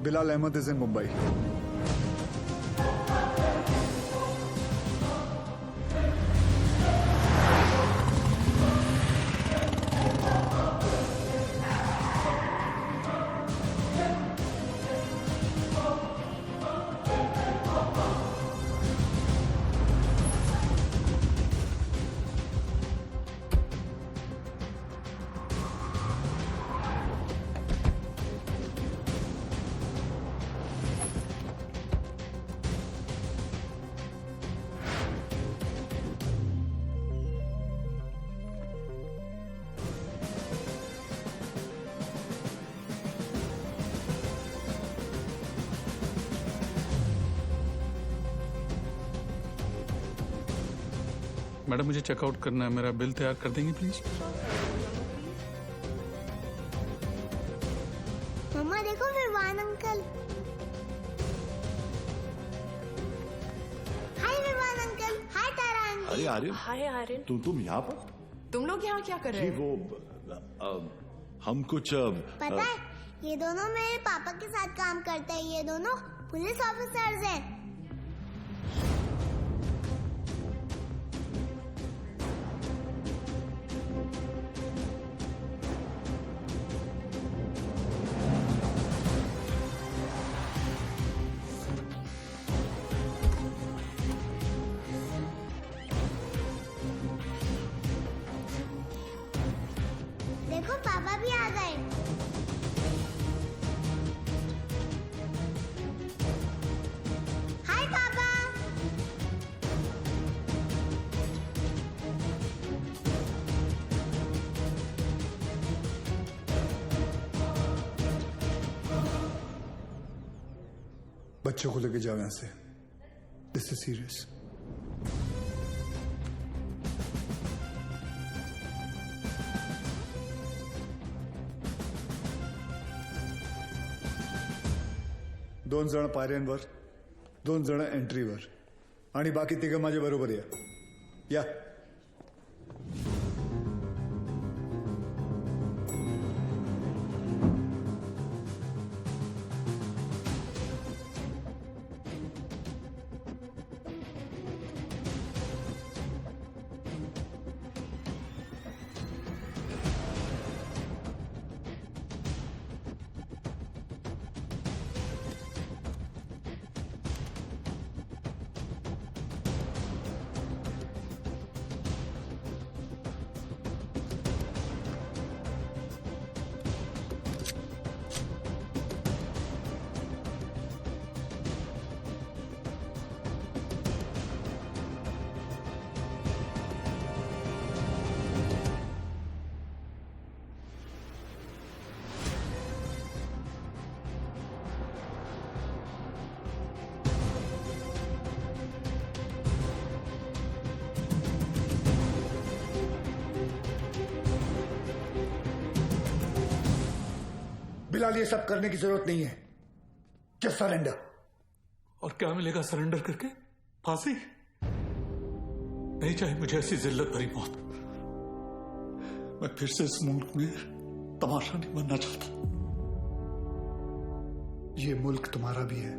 Bilal Ahmed is in Mumbai. Madam, मुझे चेकआउट करना है, मेरा बिल तैयार कर देंगे प्लीज? मम्मा देखो विवान अंकल। हाय अरे आर्यन, हाय आर्यन, तुम यहाँ पर? तुम लोग यहाँ क्या कर रहे जी हो? वो हम कुछ पता है ये दोनों मेरे पापा के साथ काम करते हैं। ये दोनों पुलिस ऑफिसर्स हैं। देखो पापा भी आ गए। हाय पापा। बच्चों को लेके जाओ यहाँ से। This is serious. दोन जण पायऱ्यांवर, दोन जण एंट्रीवर आणि बाकी तिघं माझ्या बरोबर या. बिलाल, ये सब करने की जरूरत नहीं है। Just surrender. और क्या मिलेगा सरेंडर करके? फांसी? नहीं चाहिए मुझे ऐसी जिल्लत भरी मौत। मैं फिर से इस मुल्क में तमाशा नहीं बनना चाहता। ये मुल्क तुम्हारा भी है,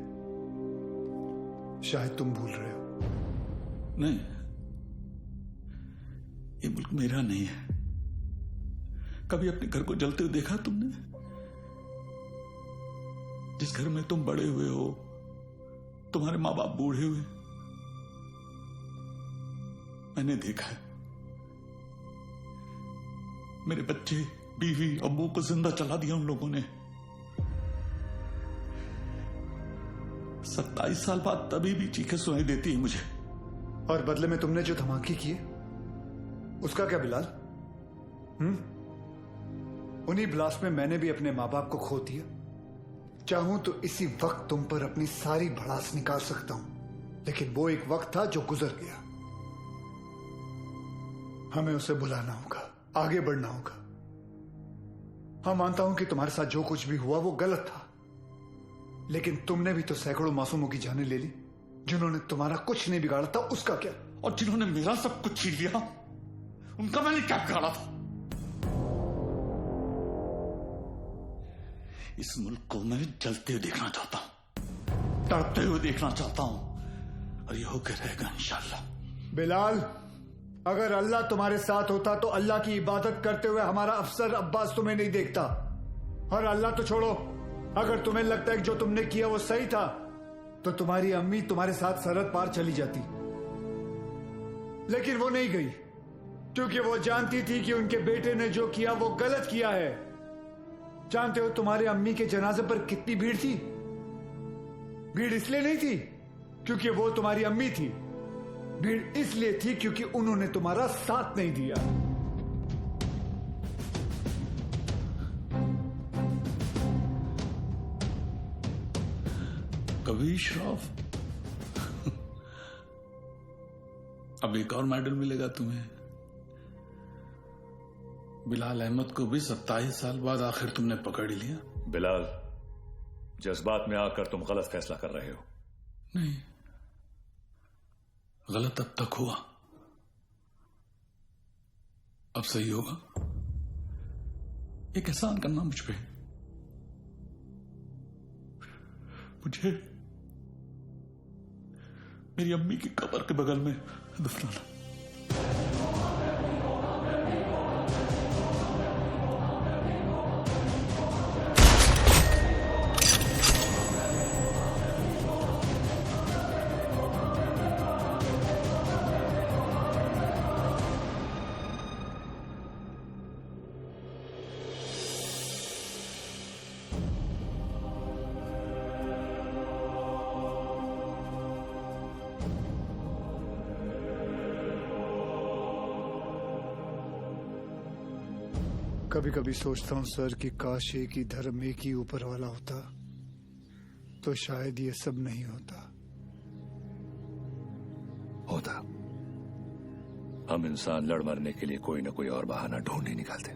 शायद तुम भूल रहे हो। नहीं, ये मुल्क मेरा नहीं है। कभी अपने घर को जलते हुए देखा तुमने? जिस घर में तुम बड़े हुए हो, तुम्हारे माँ बाप बूढ़े हुए, मैंने देखा है। मेरे बच्चे, बीवी, अब्बू को जिंदा चला दिया उन लोगों ने। 27 साल बाद तभी भी चीखें सुनाई देती है मुझे। और बदले में तुमने जो धमाके किए, उसका क्या बिलाल? उन्हीं ब्लास्ट में मैंने भी अपने माँ बाप को खो दिया। चाहूं तो इसी वक्त तुम पर अपनी सारी भड़ास निकाल सकता हूं, लेकिन वो एक वक्त था जो गुजर गया। हमें उसे भुलाना होगा, आगे बढ़ना होगा। हाँ, मानता हूं कि तुम्हारे साथ जो कुछ भी हुआ वो गलत था, लेकिन तुमने भी तो सैकड़ों मासूमों की जानें ले ली। जिन्होंने तुम्हारा कुछ नहीं बिगाड़ा था, उसका क्या? और जिन्होंने मेरा सब कुछ छीन लिया, उनका मैंने क्या बिगाड़ा था? इस मुल्क को मैं जलते हुए देखना चाहता हूं, तड़पते हुए देखना चाहता हूं, और ये होकर रहेगा इंशाल्लाह। बिलाल, अगर अल्लाह तुम्हारे साथ होता तो अल्लाह की इबादत करते हुए हमारा अफसर अब्बास तुम्हें नहीं देखता। और अल्लाह तो छोड़ो, अगर तुम्हें लगता है कि जो तुमने किया वो सही था, तो तुम्हारी अम्मी तुम्हारे साथ सरहद पार चली जाती। लेकिन वो नहीं गई, क्योंकि वो जानती थी कि उनके बेटे ने जो किया वो गलत किया है। जानते हो तुम्हारे अम्मी के जनाजे पर कितनी भीड़ थी? भीड़ इसलिए नहीं थी क्योंकि वो तुम्हारी अम्मी थी, भीड़ इसलिए थी क्योंकि उन्होंने तुम्हारा साथ नहीं दिया। कभी श्रॉफ, अब एक और मेडल मिलेगा तुम्हें। बिलाल अहमद को भी 27 साल बाद आखिर तुमने पकड़ लिया। बिलाल, जज्बात में आकर तुम गलत फैसला कर रहे हो। नहीं, गलत अब तक हुआ, अब सही होगा। एक एहसान करना मुझ पे, मुझे मेरी अम्मी की कब्र के बगल में दफनाना। कभी कभी सोचता हूं सर कि काश एक ही धर्म एक ही ऊपर वाला होता तो शायद ये सब नहीं होता। हम इंसान लड़ मरने के लिए कोई ना कोई और बहाना ढूंढ ही निकालते।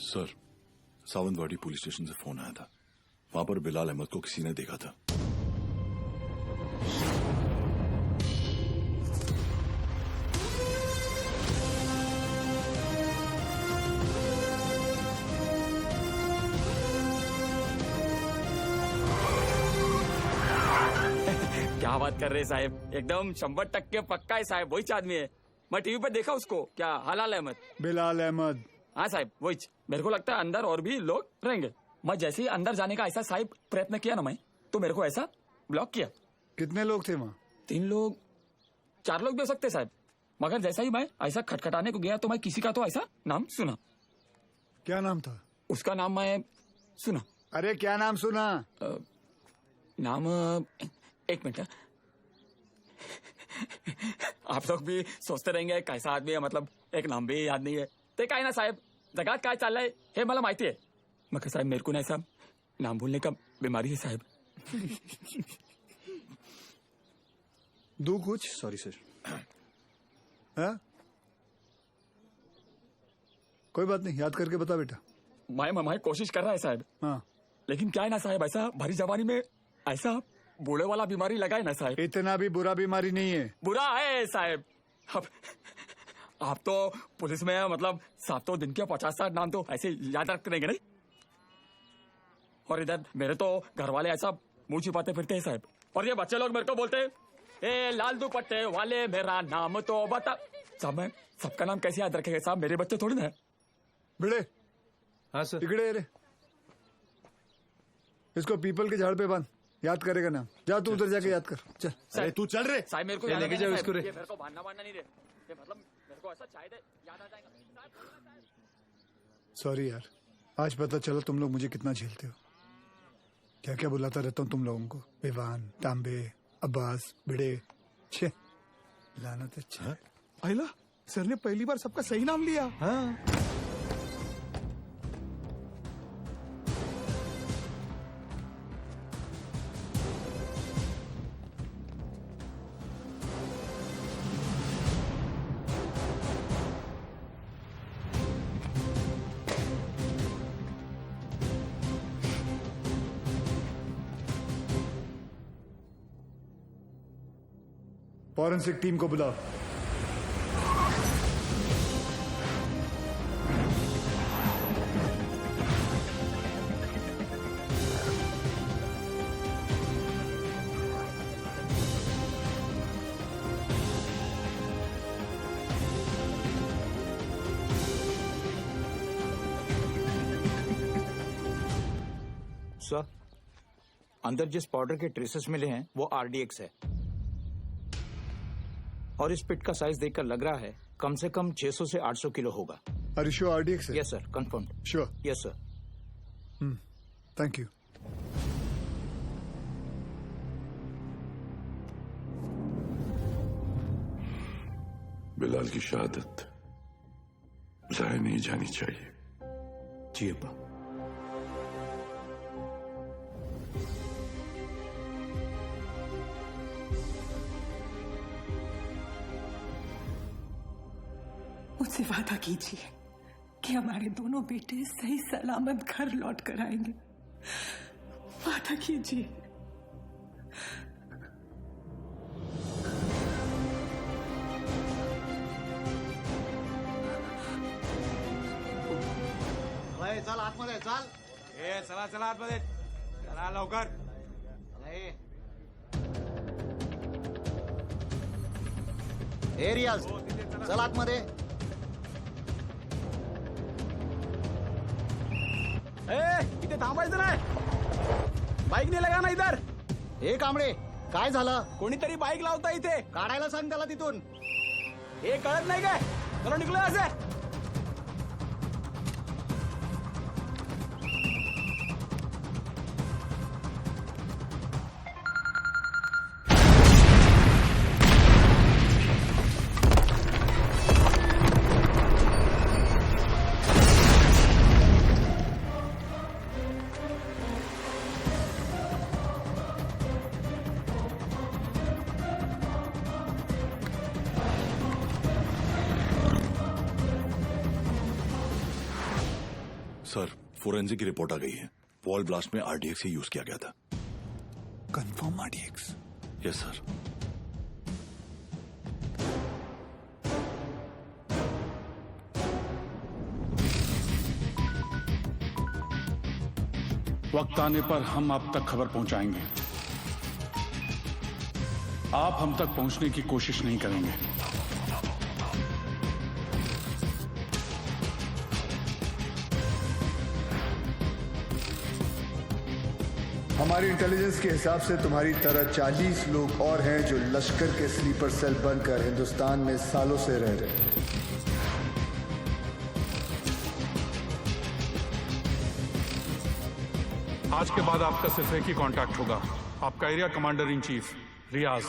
सर, सावंतवाड़ी पुलिस स्टेशन से फोन आया था। वहां पर बिलाल अहमद को किसी ने देखा था। क्या बात कर रहे साहब, एकदम 100% पक्का है साहब, वही आदमी है। मैं टीवी पर देखा उसको। क्या हलाल अहमद? बिलाल अहमद। हाँ साहब वही। मेरे को लगता है अंदर और भी लोग रहेंगे। मैं जैसे ही अंदर जाने का ऐसा साहब प्रयत्न किया ना मैं, तो मेरे को ऐसा ब्लॉक किया। कितने लोग थे वहाँ? 3 लोग 4 लोग भी हो सकते साहब, मगर जैसा ही मैं ऐसा खटखटाने को गया तो मैं किसी का तो ऐसा नाम सुना। क्या नाम था उसका? नाम मैं सुना। अरे क्या नाम सुना? नाम एक मिनट। आप लोग भी सोचते रहेंगे कैसा आदमी है, मतलब एक नाम भी याद नहीं है। ते काय ना साहेब, जगात काय चाललंय हे मला माहिती आहे, मग साहेब मेरे को ना ऐसा नाम भूलने का बीमारी है साहब। दो कुछ। Sorry sir. हाँ? कोई बात नहीं, याद करके बता बेटा। मैं कोशिश कर रहा है साहब। हाँ। लेकिन क्या है ना साहब, ऐसा भारी जवानी में ऐसा बूढ़े वाला बीमारी लगा है ना साहब। इतना भी बुरा बीमारी नहीं है। बुरा है साहब। अब आप तो पुलिस में मतलब 7 दिन के 50-60 नाम तो ऐसे याद रखते रहेंगे नहीं। और इधर मेरे तो घर वाले ऐसा मुंह छिपाते फिरते हैं साहब। और ये बच्चे लोग मेरे को बोलते हैं, ए लाल दुपट्टे वाले मेरा नाम तो बता। साहब मैं सबका नाम कैसे याद रखेगा साहब, मेरे बच्चे थोड़ी ना। बिड़े। हाँ सर। इकड़े रे, इसको पीपल के झाड़ पे बांध, याद करेगा नाम। जा तू उधर जाके याद कर। चल। अरे तू चल रे साहब, मेरे को लेके जाओ इसको रे। मेरे को बांधना नहीं रे, ये मतलब मेरे को ऐसा शायद याद आ जाएगा। सॉरी यार, आज पता चला तुम लोग मुझे कितना झेलते हो। क्या क्या बुलाता रहता हूँ तुम लोगों को, विवान, तांबे, अब्बास, बिड़े। छे लानत है। छे आइला, सर ने पहली बार सबका सही नाम लिया। हाँ। फॉरेंसिक टीम को बुलाओ। सर, अंदर जिस पाउडर के ट्रेसेस मिले हैं वो आरडीएक्स है, और इस पिट का साइज देखकर लग रहा है कम से कम 600 से 800 किलो होगा। आर यू श्योर आरडीएक्स है? Yes sir, confirm. Sure? Yes sir. Thank you. Bilal की शहादत जाया नहीं जानी चाहिए। जी अब्बा। मुझसे वादा कीजिए कि हमारे दोनों बेटे सही सलामत घर लौट कर आएंगे। वादा कीजिए। चल आतमध्ये चल. चला चला आतमध्ये चला लवकर. ए रियाज चल आतमध्ये. इथे थांबायचं नाही. बाईक नाही लगा ना इधर. ए कांबळे काय झालं? कोणीतरी बाईक लावता इथे. काढायला सांग त्याला तिथून. हे कळत नाही काय? चलो निघलो असे. सर फोरेंसिक की रिपोर्ट आ गई है. वॉल ब्लास्ट में आरडीएक्स ही यूज किया गया था. Confirm RDX? Yes sir. वक्त आने पर हम आप तक खबर पहुंचाएंगे. आप हम तक पहुंचने की कोशिश नहीं करेंगे. हमारी इंटेलिजेंस के हिसाब से तुम्हारी तरह 40 लोग और हैं जो लश्कर के स्लीपर सेल बनकर हिंदुस्तान में सालों से रह रहे हैं. आज के बाद आपका सिर्फ एक ही कांटेक्ट होगा. आपका एरिया कमांडर इन चीफ रियाज.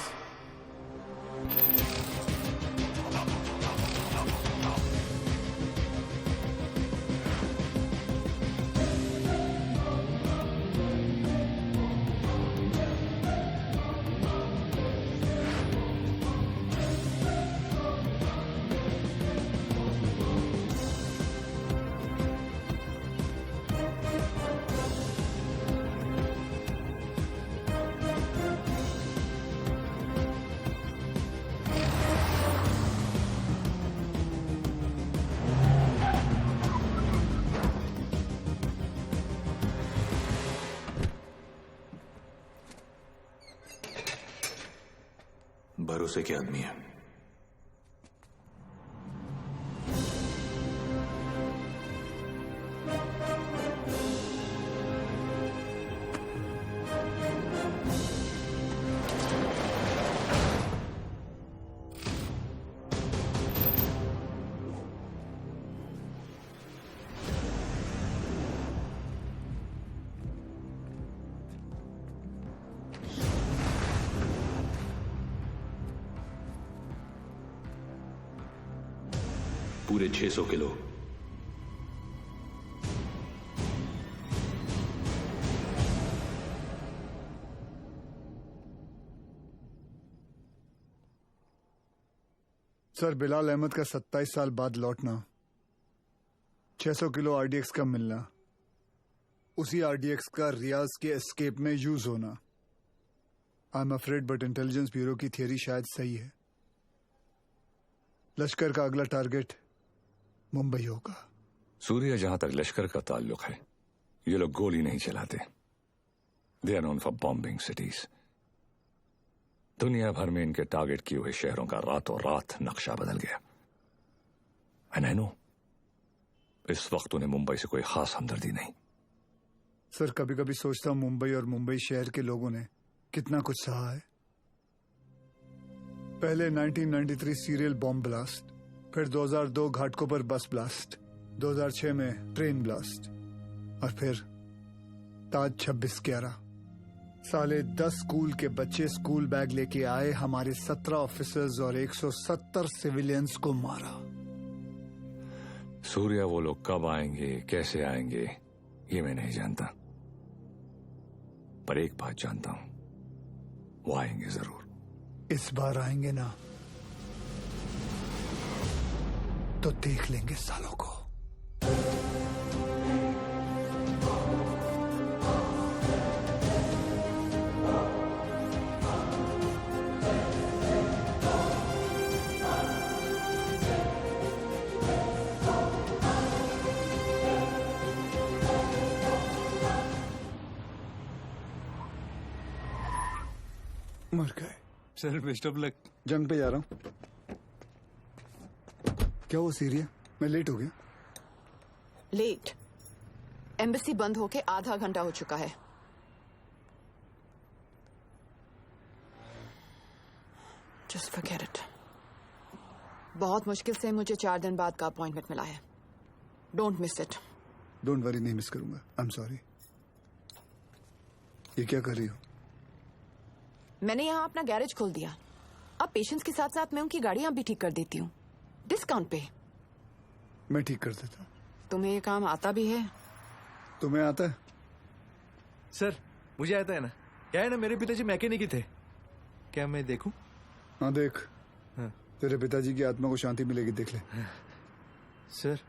भरोसे के आदमी है. पूरे 600 किलो. सर बिलाल अहमद का 27 साल बाद लौटना, 600 किलो आरडीएक्स का मिलना, उसी आरडीएक्स का रियाज के एस्केप में यूज होना. I am afraid but intelligence bureau की थियरी शायद सही है. लश्कर का अगला टारगेट मुंबई होगा. सूर्या, जहां तक लश्कर का ताल्लुक है, ये लोग गोली नहीं चलाते. They are known for bombing cities. दुनिया भर में इनके टारगेट किए हुए शहरों का रातों रात नक्शा बदल गया. एंड आई नो इस वक्त उन्हें मुंबई से कोई खास हमदर्दी नहीं. सर कभी कभी सोचता हूं मुंबई और मुंबई शहर के लोगों ने कितना कुछ सहा है. पहले 1993 सीरियल बॉम्ब ब्लास्ट, फिर 2002 घाटकोपर बस ब्लास्ट, 2006 में ट्रेन ब्लास्ट, और फिर ताज 26/11. साले 10 स्कूल के बच्चे स्कूल बैग लेके आए, हमारे 17 ऑफिसर्स और 170 सिविलियंस को मारा. सूर्या, वो लोग कब आएंगे, कैसे आएंगे, ये मैं नहीं जानता, पर एक बात जानता हूं, वो आएंगे जरूर. इस बार आएंगे ना तो देख लेंगे सालों को. मर गए। Sir best of luck. जंग पे जा रहा हूँ। क्या वो सीरिया? मैं लेट हो गया। लेट? एम्बेसी बंद होके आधा घंटा हो चुका है। Just forget it. बहुत मुश्किल से मुझे 4 दिन बाद का अपॉइंटमेंट मिला है। Don't miss it. Don't worry, नहीं मिस करूंगा। आई एम सॉरी। ये क्या कर रही हो? मैंने यहाँ अपना गैरेज खोल दिया। अब पेशेंट्स के साथ साथ मैं उनकी गाड़ियां भी ठीक कर देती हूँ, डिस्काउंट पे। मैं ठीक कर देता हूँ। तुम्हें ये काम आता भी है? तुम्हें आता है? सर मुझे आता है ना। क्या है ना, मेरे पिताजी मैकेनिक ही थे। क्या मैं देखूं? हाँ देख। हाँ। तेरे पिताजी की आत्मा को शांति मिलेगी, देख ले। सर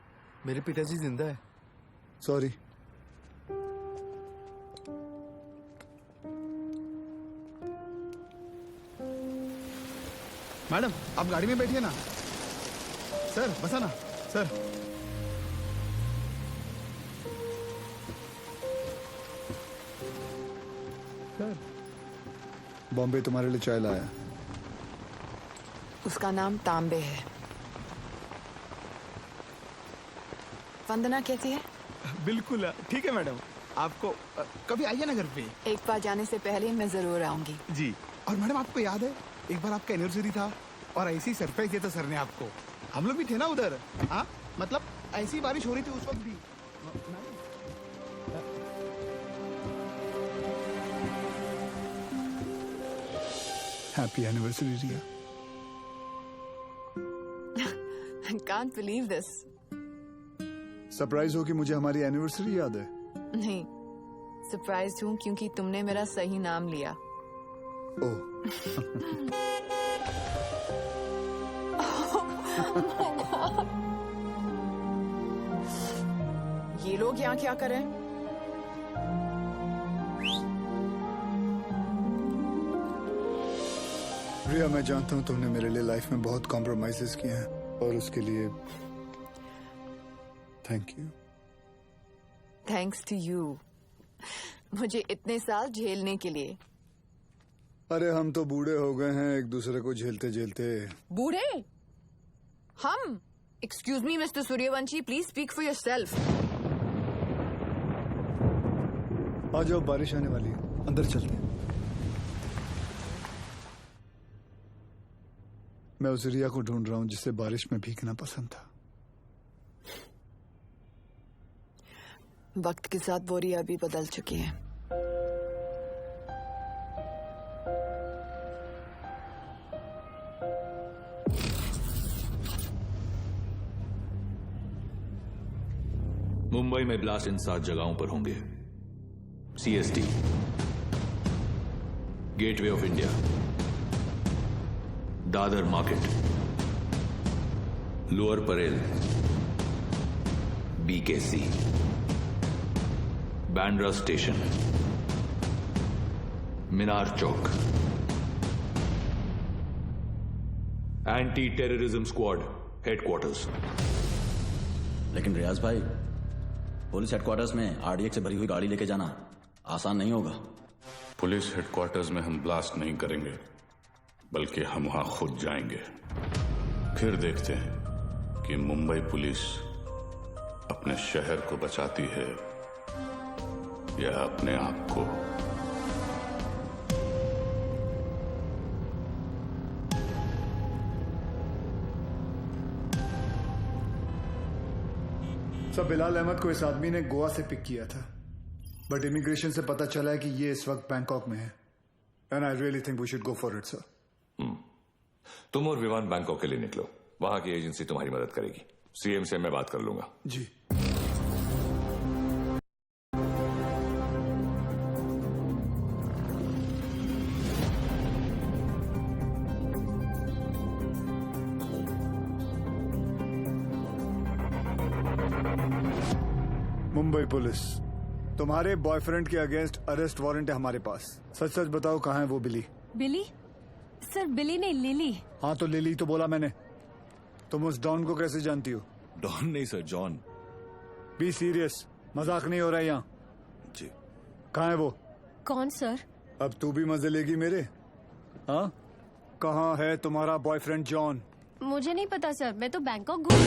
मेरे पिताजी जिंदा है। सॉरी। मैडम आप गाड़ी में बैठिए ना। सर बसा ना सर। सर बॉम्बे तुम्हारे लिए चाय लाया। उसका नाम तांबे है। वंदना कैसी है? बिल्कुल ठीक है मैडम। आपको कभी आइए ना घर पे। एक बार जाने से पहले मैं जरूर आऊंगी। जी। और मैडम आपको याद है एक बार आपका एनिवर्सरी था और ऐसी सरप्राइज दिया था सर ने आपको। हम लोग भी थे ना उधर। हाँ मतलब ऐसी बारिश हो रही थी उस वक्त भी। Happy anniversary Riya. I can't believe this. Surprise हो कि मुझे हमारी एनिवर्सरी याद है? नहीं, सरप्राइज हूँ क्योंकि तुमने मेरा सही नाम लिया। ओह। ये लोग यहाँ क्या कर रहे हैं? रिया मैं जानता हूँ तुमने मेरे लिए लाइफ में बहुत कॉम्प्रोमाइजेस किए हैं और उसके लिए thank you. Thanks to you, मुझे इतने साल झेलने के लिए। अरे हम तो बूढ़े हो गए हैं एक दूसरे को झेलते झेलते। बूढ़े? हम? Excuse me mister Suryavanshi, please speak for yourself. आ जाओ, बारिश आने वाली है, अंदर चलते हैं। मैं उस रिया को ढूंढ रहा हूं जिसे बारिश में भीगना पसंद था। वक्त के साथ वो रिया भी बदल चुकी है। मुंबई में ब्लास्ट इन 7 जगहों पर होंगे। CST, Gateway of India, Dadar market, lower Parel, BKC, Bandra station, Minar Chowk. Anti terrorism squad headquarters. लेकिन रियाज भाई, पुलिस हेडक्वार्टर्स में RDX से भरी हुई गाड़ी लेके जाना आसान नहीं होगा। पुलिस हेडक्वार्टर्स में हम ब्लास्ट नहीं करेंगे, बल्कि हम वहां खुद जाएंगे। फिर देखते हैं कि मुंबई पुलिस अपने शहर को बचाती है या अपने आप को। सब बिलाल अहमद को इस आदमी ने गोवा से पिक किया था, बट इमिग्रेशन से पता चला है कि ये इस वक्त बैंकॉक में है। And I really think we should go for it sir. तुम और विवान बैंकॉक के लिए निकलो, वहां की एजेंसी तुम्हारी मदद करेगी। CM से मैं बात कर लूंगा। जी। मुंबई पुलिस, तुम्हारे बॉयफ्रेंड के अगेंस्ट अरेस्ट वारंट है हमारे पास। सच सच बताओ कहाँ है वो बिली? बिली? सर बिली नहीं, लिली। हाँ तो लिली तो बोला मैंने। तुम उस डॉन को कैसे जानती हो? डॉन नहीं सर, जॉन। बी सीरियस, मजाक नहीं हो रहा है यहाँ। जी। कहाँ है वो? कौन सर? अब तू भी मजे लेगी मेरे? हाँ, कहाँ है तुम्हारा बॉयफ्रेंड जॉन? मुझे नहीं पता सर, मैं तो बैंकॉक घूम।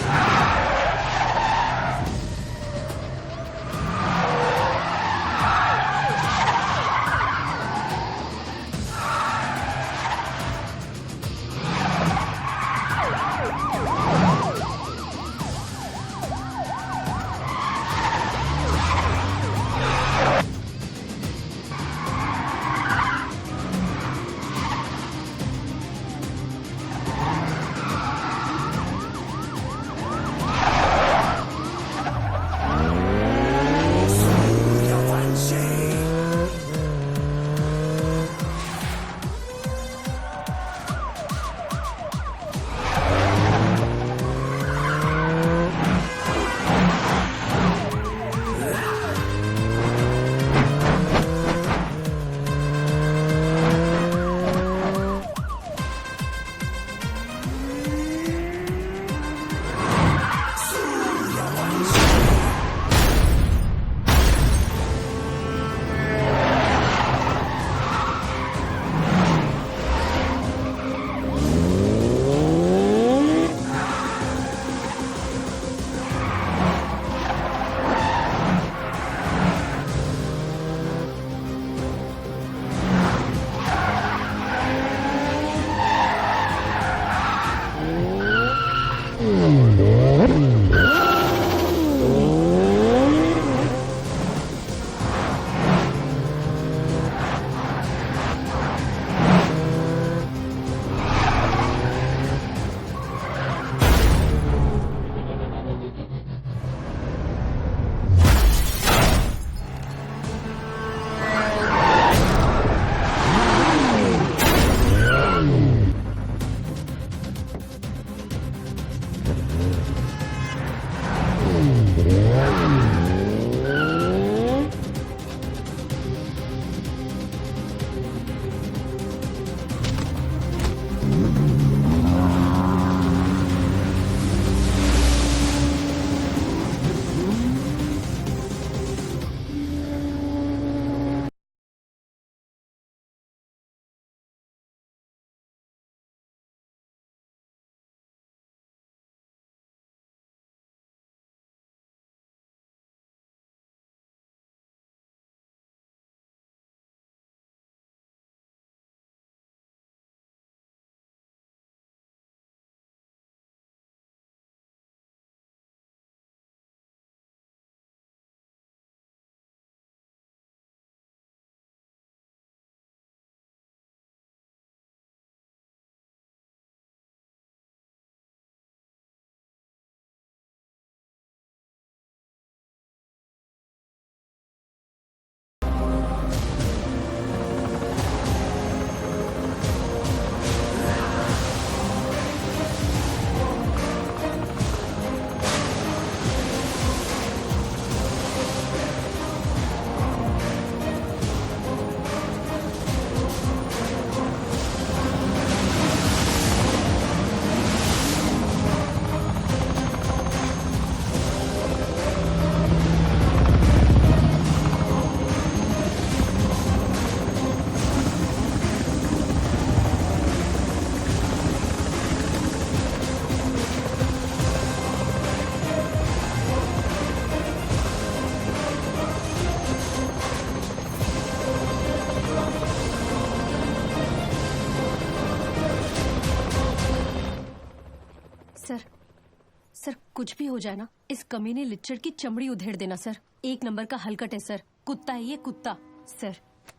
सर कुछ भी हो जाए ना, इस कमीने लिच्चड़ की चमड़ी उधेड़ देना सर। एक नंबर का हलकट है सर, कुत्ता है ये कुत्ता। सर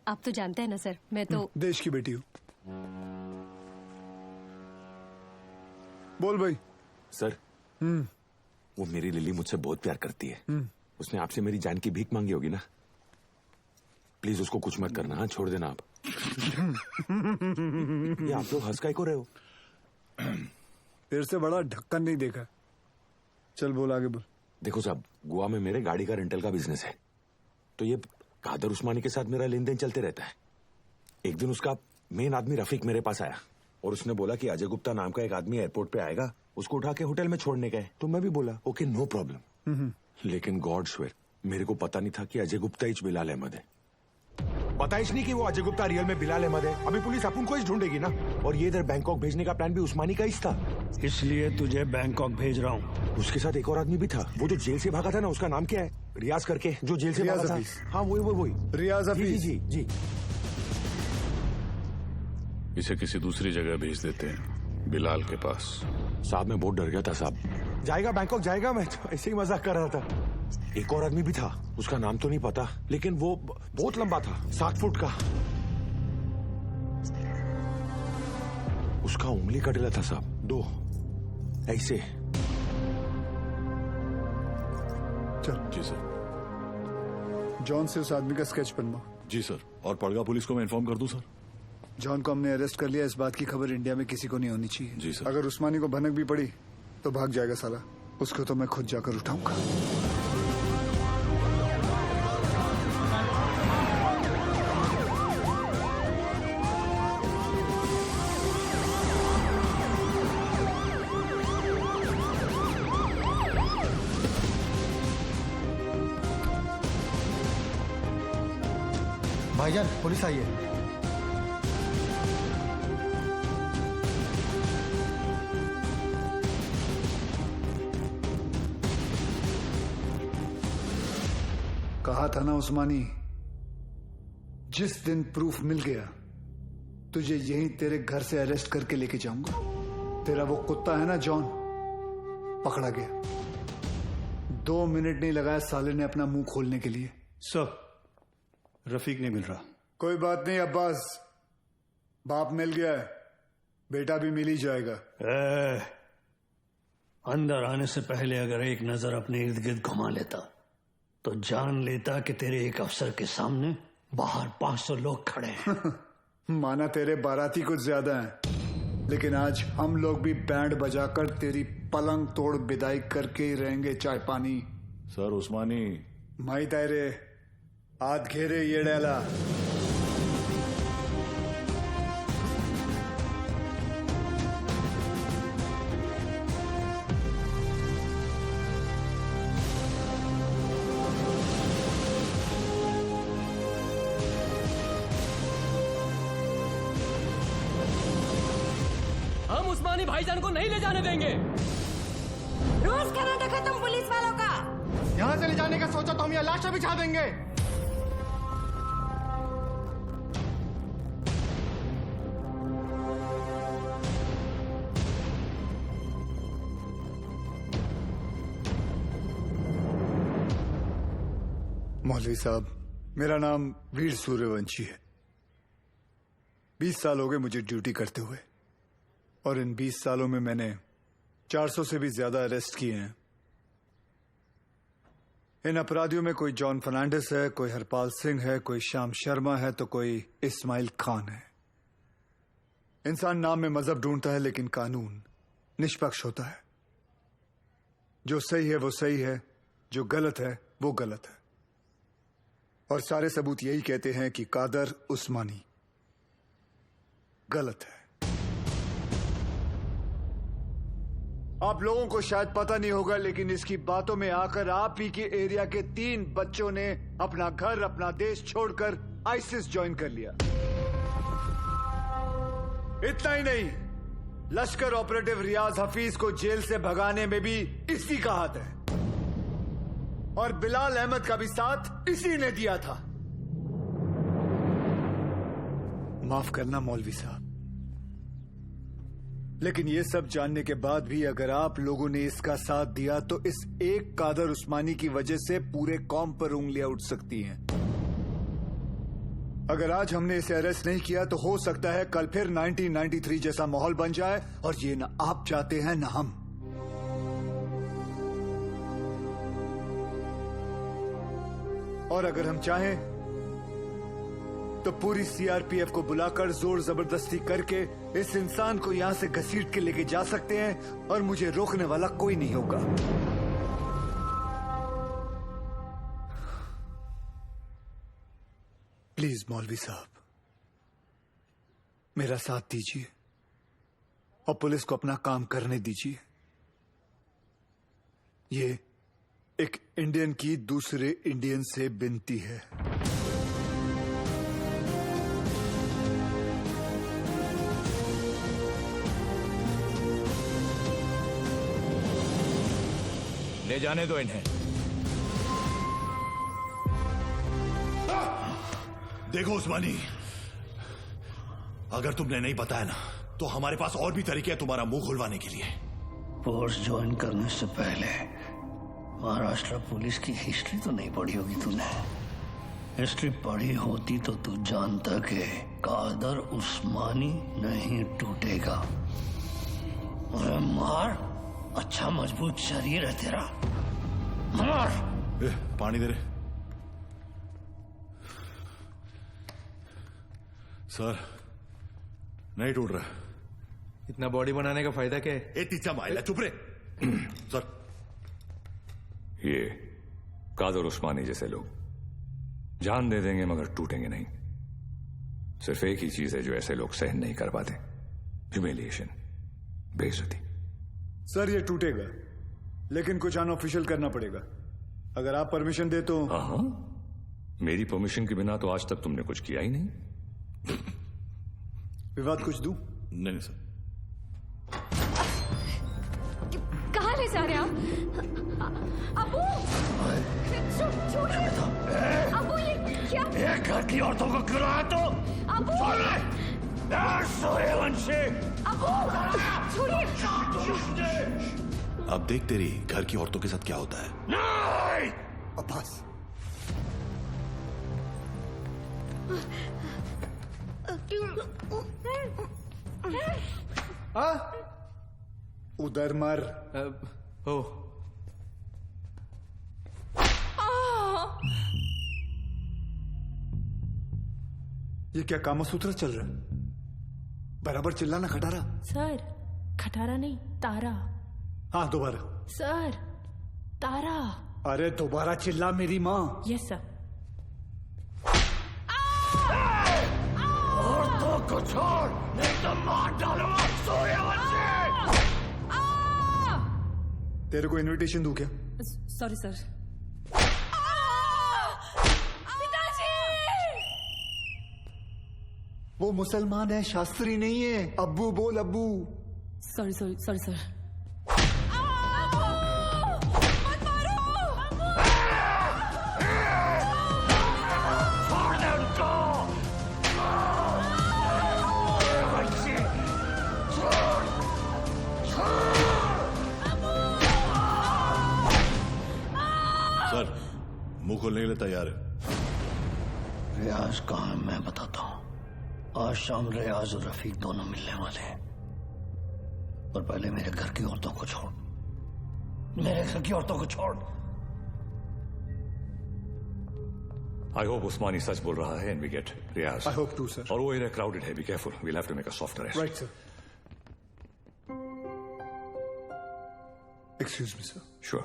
आप तो जानते हैं ना सर, मैं तो देश की बेटी हूँ। बोल भाई। सर वो मेरी लिली मुझसे बहुत प्यार करती है। उसने आपसे मेरी जान की भीख मांगी होगी ना। प्लीज उसको कुछ मत करना, हाँ छोड़ देना आप। ये आप लोग हंस काहे को रहे हो? तेरे से बड़ा ढक्कन नहीं देखा। चल बोल आगे बोल। देखो साहब, गोवा में मेरे गाड़ी का रेंटल का बिजनेस है, तो ये कादर उस्मानी के साथ मेरा लेन देन चलते रहता है। एक दिन उसका मेन आदमी रफीक मेरे पास आया और उसने बोला कि अजय गुप्ता नाम का एक आदमी एयरपोर्ट पे आएगा, उसको उठा के होटल में छोड़ने का है। तो मैं भी बोला ओके नो प्रॉब्लम। लेकिन गॉड स्वेयर मेरे को पता नहीं था कि अजय गुप्ता ही बिलाल अहमद है। पता ही नहीं कि वो अजय गुप्ता रियल में बिलाल अहमद है। अभी पुलिस अपन को ही ढूंढेगी ना। और ये इधर बैंकॉक भेजने का प्लान भी उस्मानी का ही था। इसलिए तुझे बैंकॉक भेज रहा हूँ। उसके साथ एक और आदमी भी था, वो जो जेल से भागा था ना, उसका नाम क्या है? रियाज करके, जो जेल से भागा था। हाँ वही रियाज हफीज। जी जी जी। इसे किसी दूसरी जगह भेज देते हैं, बिलाल के पास। साहब मैं बहुत डर गया था साहब। जाएगा बैंकॉक जाएगा, मैं तो ऐसे ही मजाक कर रहा था। एक और आदमी भी था, उसका नाम तो नहीं पता, लेकिन वो बहुत लंबा था, 7 फुट का। उसका उंगली कटेला था साहब, 2 ऐसे। चल जी सर। जॉन से उस आदमी का स्केच बनवाओ। जी सर। और पड़गा पुलिस को मैं इन्फॉर्म कर दूं सर? जॉन को हमने अरेस्ट कर लिया, इस बात की खबर इंडिया में किसी को नहीं होनी चाहिए। जी सर। अगर उस्मानी को भनक भी पड़ी तो भाग जाएगा साला, उसको तो मैं खुद जाकर उठाऊंगा। भाईजान पुलिस आई है। कहा था ना उस्मानी, जिस दिन प्रूफ मिल गया तुझे यहीं तेरे घर से अरेस्ट करके लेके जाऊंगा। तेरा वो कुत्ता है ना जॉन, पकड़ा गया। 2 मिनट नहीं लगाया साले ने अपना मुंह खोलने के लिए। सर रफीक नहीं मिल रहा। कोई बात नहीं अब्बास, बाप मिल गया है, बेटा भी मिल ही जाएगा। अंदर आने से पहले अगर एक नजर अपने इर्द गिर्द घुमा लेता तो जान लेता कि तेरे एक अफसर के सामने बाहर 500 लोग खड़े हैं। माना तेरे बाराती कुछ ज्यादा हैं, लेकिन आज हम लोग भी बैंड बजाकर तेरी पलंग तोड़ विदाई करके ही रहेंगे। चाय पानी सर उस्मानी माई तायरे हाथ घेरे ये डाला। हम उस्मानी भाईजान को नहीं ले जाने देंगे। रोज का नाटक है तुम पुलिस वालों का। यहाँ से ले जाने का सोचा तो हम यहाँ लाशें बिछा देंगे। मौलवी साहब, मेरा नाम वीर सूर्यवंशी है। 20 साल हो गए मुझे ड्यूटी करते हुए, और इन 20 सालों में मैंने 400 से भी ज्यादा अरेस्ट किए हैं। इन अपराधियों में कोई जॉन फर्नांडिस है, कोई हरपाल सिंह है, कोई श्याम शर्मा है, तो कोई इस्माइल खान है। इंसान नाम में मजहब ढूंढता है, लेकिन कानून निष्पक्ष होता है। जो सही है वो सही है, जो गलत है वो गलत है। और सारे सबूत यही कहते हैं कि कादर उस्मानी गलत है। आप लोगों को शायद पता नहीं होगा, लेकिन इसकी बातों में आकर आप ही के एरिया के 3 बच्चों ने अपना घर, अपना देश छोड़कर आईसिस ज्वाइन कर लिया। इतना ही नहीं, लश्कर ऑपरेटिव रियाज हफीज को जेल से भगाने में भी इसी का हाथ है, और बिलाल अहमद का भी साथ इसी ने दिया था। माफ करना मौलवी साहब, लेकिन ये सब जानने के बाद भी अगर आप लोगों ने इसका साथ दिया तो इस एक कादर उस्मानी की वजह से पूरे कौम पर उंगलियां उठ सकती हैं। अगर आज हमने इसे अरेस्ट नहीं किया तो हो सकता है कल फिर 1993 जैसा माहौल बन जाए, और ये ना आप चाहते हैं ना हम। और अगर हम चाहें तो पूरी सीआरपीएफ को बुलाकर जोर जबरदस्ती करके इस इंसान को यहां से घसीट के लेके जा सकते हैं, और मुझे रोकने वाला कोई नहीं होगा। प्लीज मौलवी साहब, मेरा साथ दीजिए और पुलिस को अपना काम करने दीजिए। ये एक इंडियन की दूसरे इंडियन से विनती है। ले जाने दो इन्हें। देखो उस्मानी, अगर तुमने नहीं बताया ना तो हमारे पास और भी तरीके हैं तुम्हारा मुंह खुलवाने के लिए। फोर्स ज्वाइन करने से पहले महाराष्ट्र पुलिस की हिस्ट्री तो नहीं पढ़ी होगी तूने। हिस्ट्री पढ़ी होती तो तू जानता कि कादर उस्मानी नहीं टूटेगा। अरे मार, अच्छा मजबूत शरीर है तेरा, मार। पानी दे रहे सर, नहीं टूट रहा। इतना बॉडी बनाने का फायदा क्या है? तीसरा माइल है, चुप रे सर। ये कादर उस्मानी जैसे लोग जान दे देंगे मगर टूटेंगे नहीं। सिर्फ एक ही चीज है जो ऐसे लोग सहन नहीं कर पाते, ह्यूमिलिएशन, बेइज्जती। सर ये टूटेगा, लेकिन कुछ अनऑफिशियल करना पड़ेगा। अगर आप परमिशन दे तो। हाँ, मेरी परमिशन के बिना तो आज तक तुमने कुछ किया ही नहीं। विवाद कुछ दूं? नहीं सर। कहाँ ले जा रहे आप? अबू, छोड़िए। अबू ये क्या? ये घर की औरतों को क्यों लाया तू? अबू, सूर्यवंशी। अबू, छोड़िए। अब देख तेरी घर की औरतों के साथ क्या होता है। नहीं! अब्बास, उधर मर। ओ ये क्या कामसूत्र चल रहा है? बराबर चिल्लाना खटारा। सर, खटारा नहीं, तारा। हाँ दोबारा। सर, तारा। अरे दोबारा चिल्ला मेरी माँ। Yes sir. औरतों को छोड़, नहीं तो मार डालूंगा सूर्यवंशी। तेरे को इनविटेशन दूं क्या? Sorry sir. वो मुसलमान है, शास्त्री नहीं है। अब्बू बोल, अब्बू। Sorry sorry sorry sir. Sir, मुंह खोलने के लिए तैयार है। रियाज कहाँ है मैं बताता हूँ। आज शाम रियाज और रफीक दोनों मिलने वाले हैं, पर पहले मेरे घर की औरतों को छोड़, मेरे घर की औरतों को छोड़। आई होप उस्मानी सच बोल रहा है and we get Riyaz. I hope to sir. और वो एरिया क्राउडेड है, be careful, we'll have to make a soft arrest. Right sir. Excuse me sir. Sure.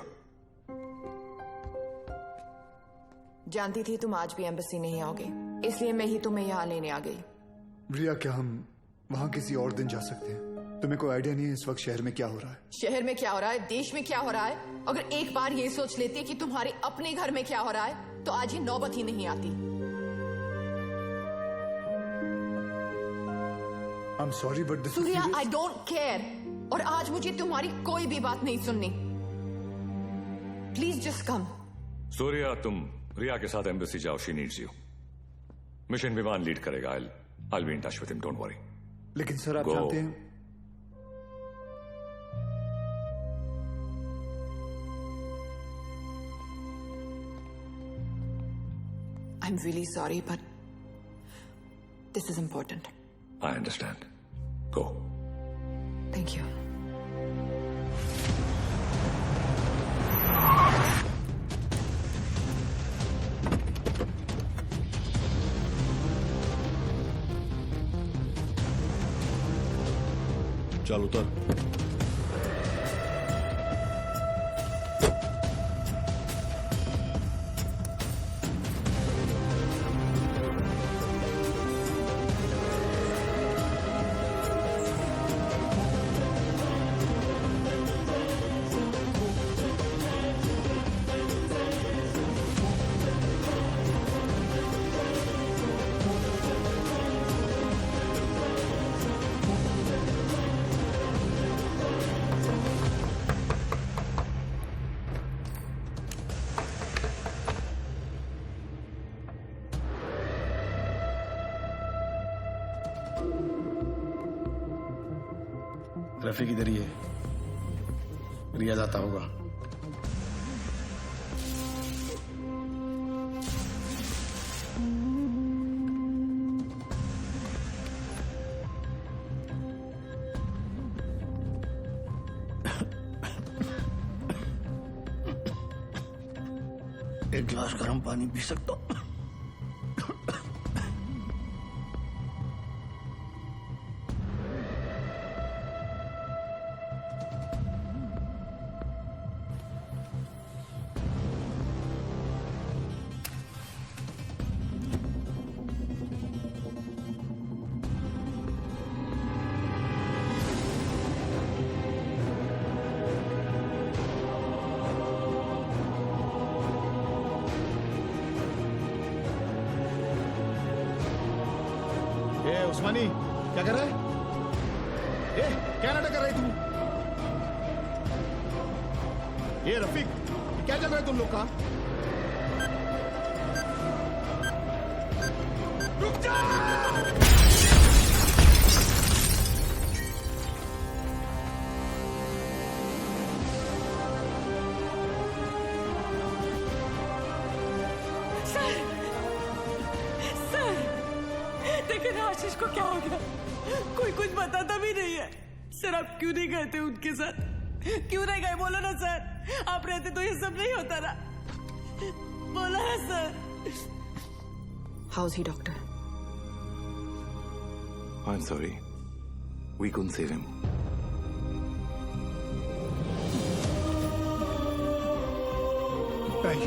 जानती थी तुम आज भी एम्बेसी नहीं आओगे, इसलिए मैं ही तुम्हें यहाँ लेने आ गई। रिया, क्या हम वहाँ किसी और दिन जा सकते हैं? तुम्हें कोई आइडिया नहीं है इस वक्त शहर में क्या हो रहा है? शहर में क्या हो रहा है, देश में क्या हो रहा है? अगर एक बार ये सोच लेती कि तुम्हारे अपने घर में क्या हो रहा है तो आज ये नौबत ही नहीं आती। आई am sorry but this. Surya, I don't care, और आज मुझे तुम्हारी कोई भी बात नहीं सुननी। Please just come. सूर्या, तुम रिया के साथ एम्बेसी जाओ, शी नीड्स यू। मिशन विमान लीड करेगा। I'll be in touch with him, don't worry. लेकिन सर आप जानते हैं I'm really sorry, but this is important. I understand. Go. Thank you. चल उतर। रफीक इधर ही है, रियाज आता होगा। एक गिलास गर्म पानी पी सकता हूँ? उस्मानी क्या कर रहा है? क्या नाटक कर रही तू? ये रफीक, क्या चल रहा है तुम लोग का? रुक जा! लेकिन आशीष को क्या हो गया? कोई कुछ बताता भी नहीं है। सर आप क्यों नहीं गए थे उनके साथ? क्यों नहीं गए? बोलो ना सर, आप रहते तो ये सब नहीं होता ना। बोलो ना sir. How is he, doctor? I'm sorry. We couldn't save him. ताई,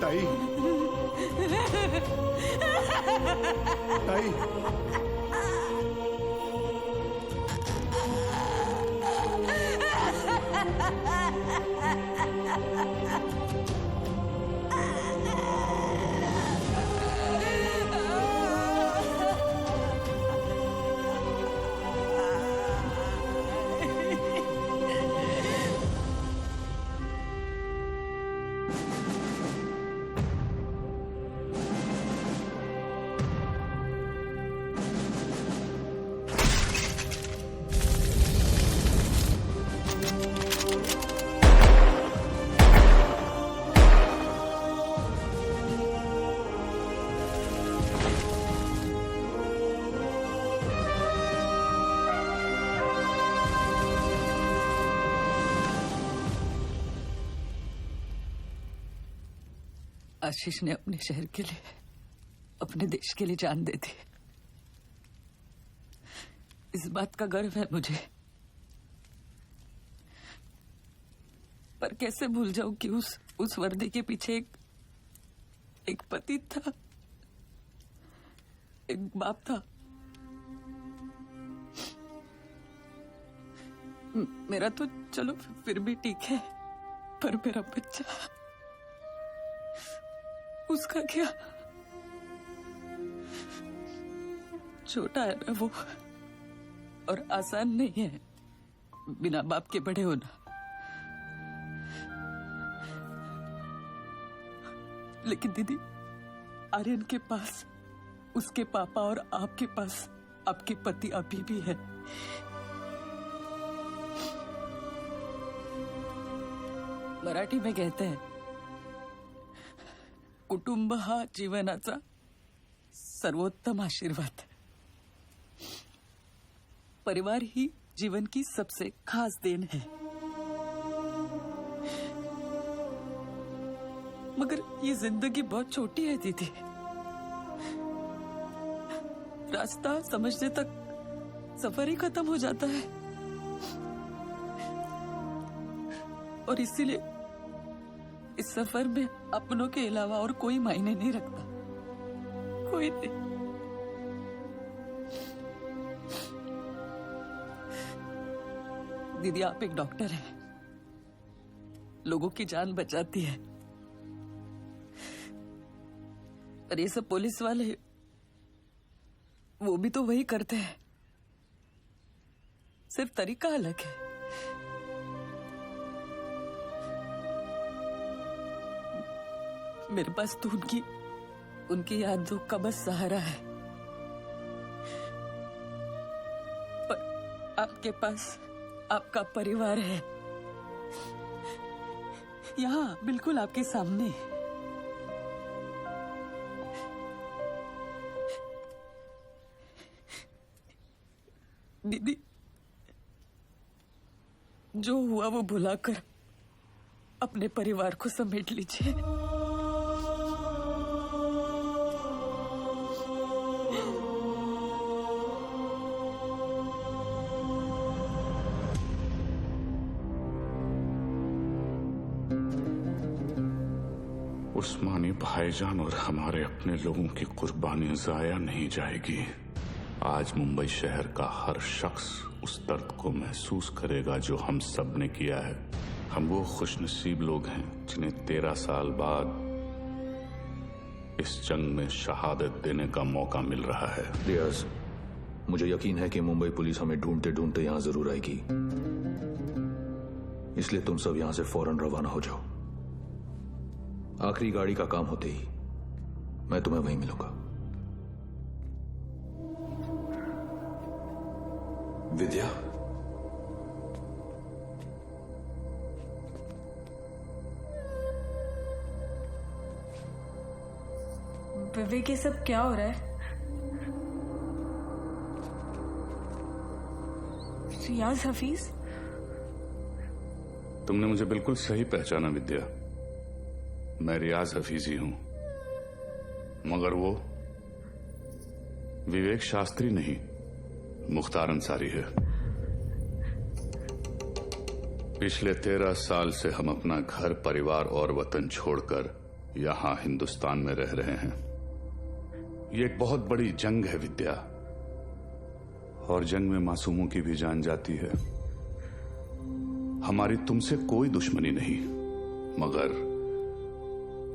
ताई, ताई, आशीष ने अपने शहर के लिए, अपने देश के लिए जान दे दी। इस बात का गर्व है मुझे। पर कैसे भूल जाऊं कि उस वर्दी के पीछे एक पति था, एक बाप था। मेरा तो चलो फिर भी ठीक है, पर मेरा बच्चा, उसका क्या? छोटा है ना वो, और आसान नहीं है बिना बाप के बड़े होना। लेकिन दीदी, आर्यन के पास उसके पापा और आपके पास आपके पति अभी भी है। मराठी में कहते हैं, कुटुंब हा जीवनाचा सर्वोत्तम आशीर्वाद। परिवार ही जीवन की सबसे खास देन है। मगर ये जिंदगी बहुत छोटी है दीदी। रास्ता समझने तक सफर ही खत्म हो जाता है। और इसीलिए इस सफर में अपनों के अलावा और कोई मायने नहीं रखता, कोई नहीं। दीदी, आप एक डॉक्टर हैं, लोगों की जान बचाती है। और ये सब पुलिस वाले, वो भी तो वही करते हैं, सिर्फ तरीका अलग है। मेरे पास तो उनकी यादों का बस सहारा है। पर आप आपके पास आपका परिवार है, यहाँ बिल्कुल आपके सामने। दीदी, जो हुआ वो भुलाकर अपने परिवार को समेट लीजिए। उस्मानी भाईजान और हमारे अपने लोगों की कुर्बानी जाया नहीं जाएगी। आज मुंबई शहर का हर शख्स उस दर्द को महसूस करेगा जो हम सब ने किया है। हम वो खुशनसीब लोग हैं जिन्हें 13 साल बाद इस जंग में शहादत देने का मौका मिल रहा है। रियाज, मुझे यकीन है कि मुंबई पुलिस हमें ढूंढते ढूंढते यहां जरूर आएगी, इसलिए तुम सब यहां से फौरन रवाना हो जाओ। आखिरी गाड़ी का काम होते ही मैं तुम्हें वहीं मिलूंगा। विद्या, विवेक, ये सब क्या हो रहा है? रियाज हफीज, तुमने मुझे बिल्कुल सही पहचाना विद्या। मैं रियाज हफीज ही हूं, मगर वो विवेक शास्त्री नहीं, मुख्तार अंसारी है। पिछले 13 साल से हम अपना घर, परिवार और वतन छोड़कर यहां हिंदुस्तान में रह रहे हैं। ये एक बहुत बड़ी जंग है विद्या, और जंग में मासूमों की भी जान जाती है। हमारी तुमसे कोई दुश्मनी नहीं, मगर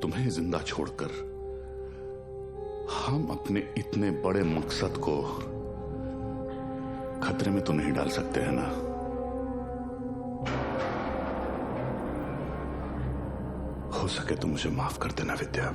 तुम्हें जिंदा छोड़कर हम अपने इतने बड़े मकसद को खतरे में तो नहीं डाल सकते हैं ना। हो सके तो मुझे माफ कर देना विद्या।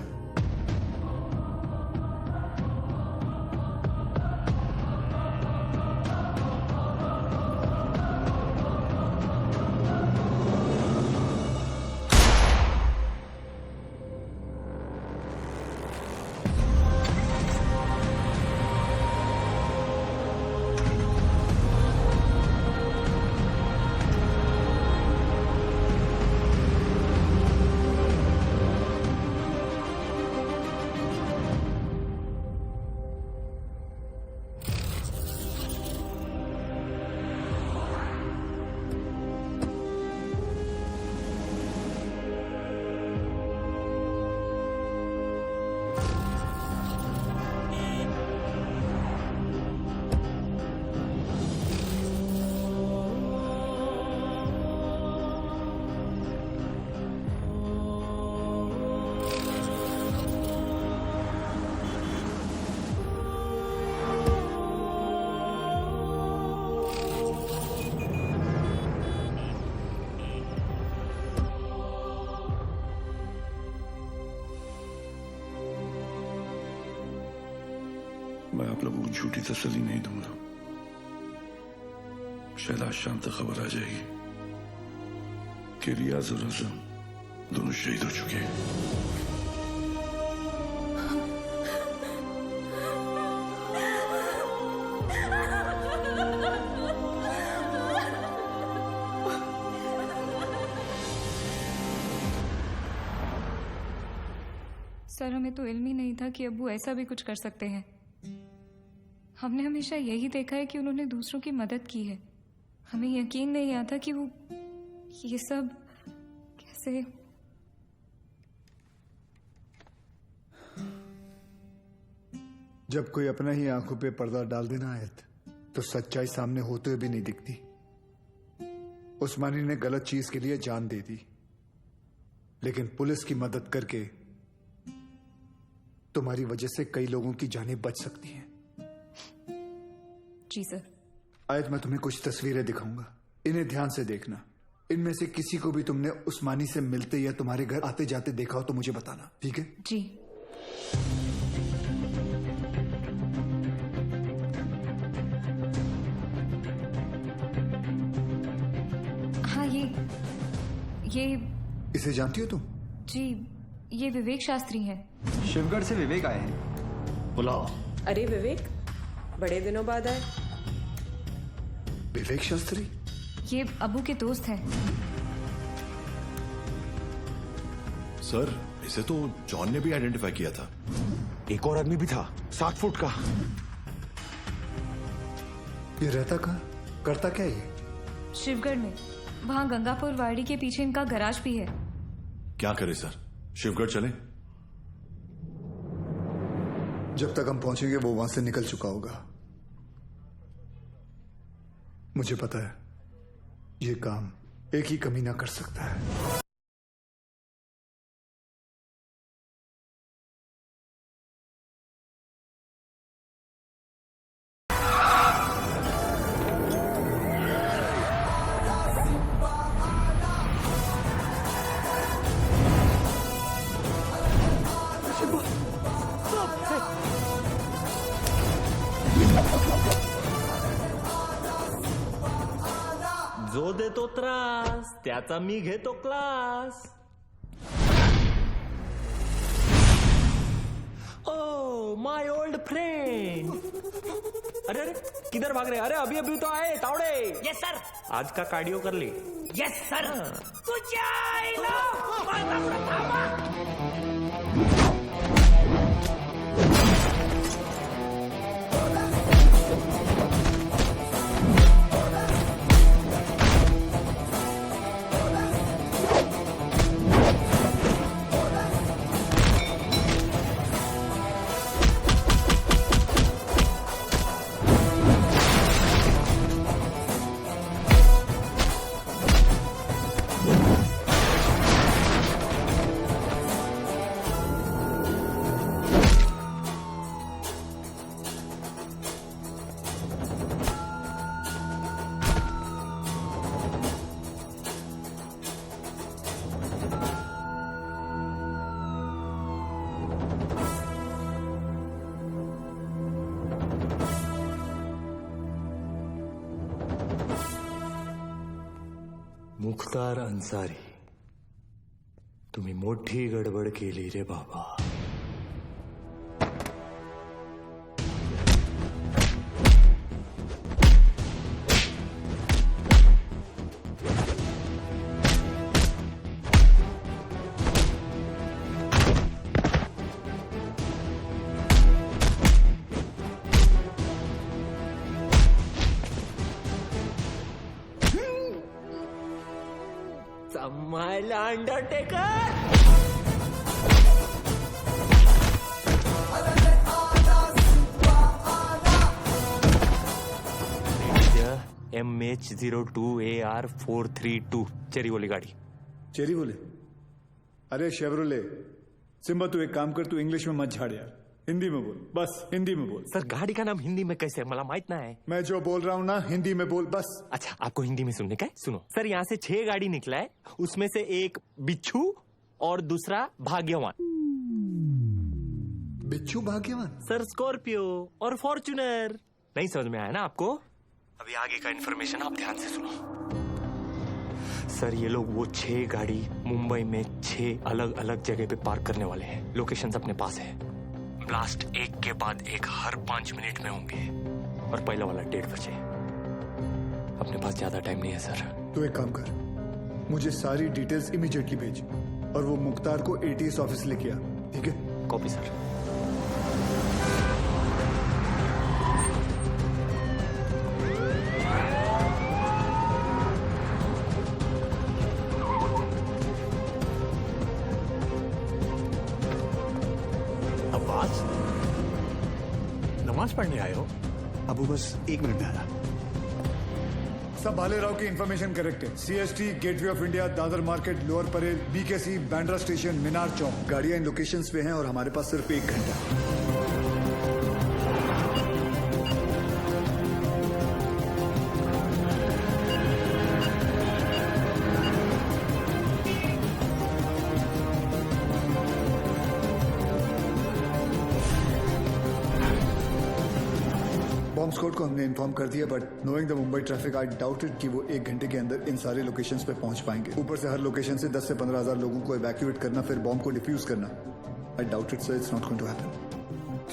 मैं आप लोगों को झूठी तसल्ली नहीं दूंगा। शायद आज शाम तक खबर आ जाएगी कि रियाज और आजम दोनों शहीद हो चुके हैं। सर, हमें तो इल्म ही नहीं था कि अब्बू ऐसा भी कुछ कर सकते हैं। हमने हमेशा यही देखा है कि उन्होंने दूसरों की मदद की है। हमें यकीन नहीं आता कि वो ये सब कैसे। जब कोई अपना ही आंखों पे पर्दा डाल देना आयत, तो सच्चाई सामने होते हुए भी नहीं दिखती। उस्मानी ने गलत चीज के लिए जान दे दी, लेकिन पुलिस की मदद करके तुम्हारी वजह से कई लोगों की जानें बच सकती हैं। जी सर। आयत, मैं तुम्हें कुछ तस्वीरें दिखाऊंगा, इन्हें ध्यान से देखना। इनमें से किसी को भी तुमने उस्मानी से मिलते या तुम्हारे घर आते जाते देखा हो तो मुझे बताना, ठीक है? जी। ये इसे जानती हो तुम? जी, ये विवेक शास्त्री हैं। शिवगढ़ से विवेक आए हैं। बुलाओ। अरे विवेक, बड़े दिनों बाद आए। विवेक शास्त्री? ये अबू के दोस्त हैं। सर, इसे तो जॉन ने भी आइडेंटिफाई किया था। एक और आदमी भी था, 7 फुट का। ये रहता कहाँ? करता क्या ये? शिवगढ़ में, वहाँ गंगापुर वाड़ी के पीछे इनका गैराज भी है। क्या करे सर, शिवगढ़ चले? जब तक हम पहुंचेंगे वो वहां से निकल चुका होगा। मुझे पता है ये काम एक ही कमीना कर सकता है। जो देतो त्रास त्याचा मी घेतो class. Oh my old friend. अरे अरे किधर भाग रहे? अरे अभी अभी तो आए तावड़े. Yes sir. आज का कार्डियो कर ली? Yes sir. मुख्तार अन्सारी, तुम्ही मोठी गडबड केली रे बाबा. समायला अंडरटेकर. MH02AR432 चेरी वाली गाड़ी. चेरी बोले? अरे शेवरोले, सिम्बा तू एक काम कर, तू इंग्लिश में मत झाड़ यार, हिंदी में बोल. बस हिंदी में बोल. सर गाड़ी का नाम हिंदी में कैसे है मला माहित ना है. मैं जो बोल रहा हूँ ना हिंदी में बोल बस. अच्छा आपको हिंदी में सुनने का है? सुनो सर, यहाँ से 6 गाड़ी निकला है, उसमें से एक बिच्छू और दूसरा भाग्यवान. बिच्छू भाग्यवान? सर स्कॉर्पियो और फॉर्च्यूनर. नहीं समझ में आया ना आपको? अभी आगे का इन्फॉर्मेशन आप ध्यान से सुनो. सर ये लोग वो 6 गाड़ी मुंबई में 6 अलग अलग जगह पे पार्क करने वाले हैं. लोकेशंस अपने पास है. ब्लास्ट एक के बाद एक हर 5 मिनट में होंगे और पहला वाला 1:30 बजे. अपने पास ज्यादा टाइम नहीं है सर. तू एक काम कर, मुझे सारी डिटेल्स इमीडिएटली भेज और वो मुख्तार को ATS ऑफिस लेके आ. ठीक है? Copy sir. नमाज पढ़ने आए हो? अबू बस 1 मिनट में आया. सब भाले राव की इंफॉर्मेशन करेक्ट है. CST, Gateway of India, Dadar market, lower Parel, BKC, Bandra station, Minar Chowk. गाड़ियां इन लोकेशंस पे हैं और हमारे पास सिर्फ 1 घंटा. बॉम्ब स्क्वाड को हमने इन्फॉर्म कर दिया, but knowing the Mumbai traffic I doubted कि वो 1 घंटे के अंदर इन सारे लोकेशंस पे पहुंच पाएंगे। ऊपर से हर लोकेशन से 10 से 15 हजार लोगों को इवैक्यूएट करना, फिर बॉम्ब को डिफ्यूज करना। I doubt it, so it's not going to happen.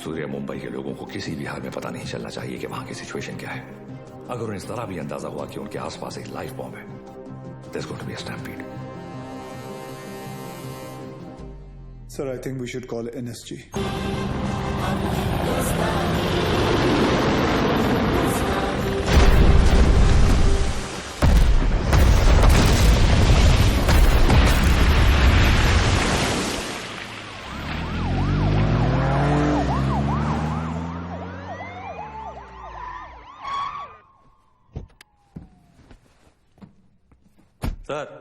Surya, Mumbai के लोगों को किसी भी हाल में पता नहीं चलना चाहिए कि वहां की सिचुएशन क्या है। अगर उन्हें जरा भी अंदाजा हुआ कि उनके आसपास एक लाइव बॉम्ब है, there's going to be a stampede. Sir, I think we should call NSG. Sir,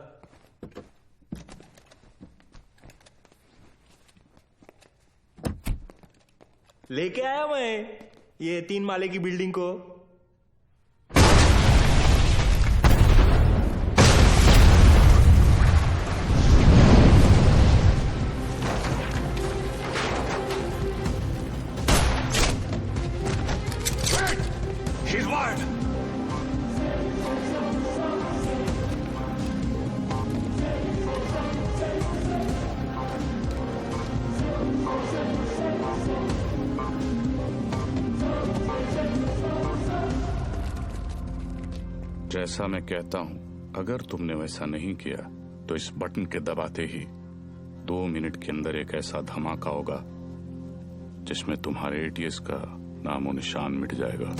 लेके आया मैं ये 3 माले की बिल्डिंग को। She's wired. जैसा मैं कहता हूं, अगर तुमने वैसा नहीं किया तो इस बटन के दबाते ही 2 मिनट के अंदर एक ऐसा धमाका होगा जिसमें तुम्हारे एटीएस का नामो निशान मिट जाएगा।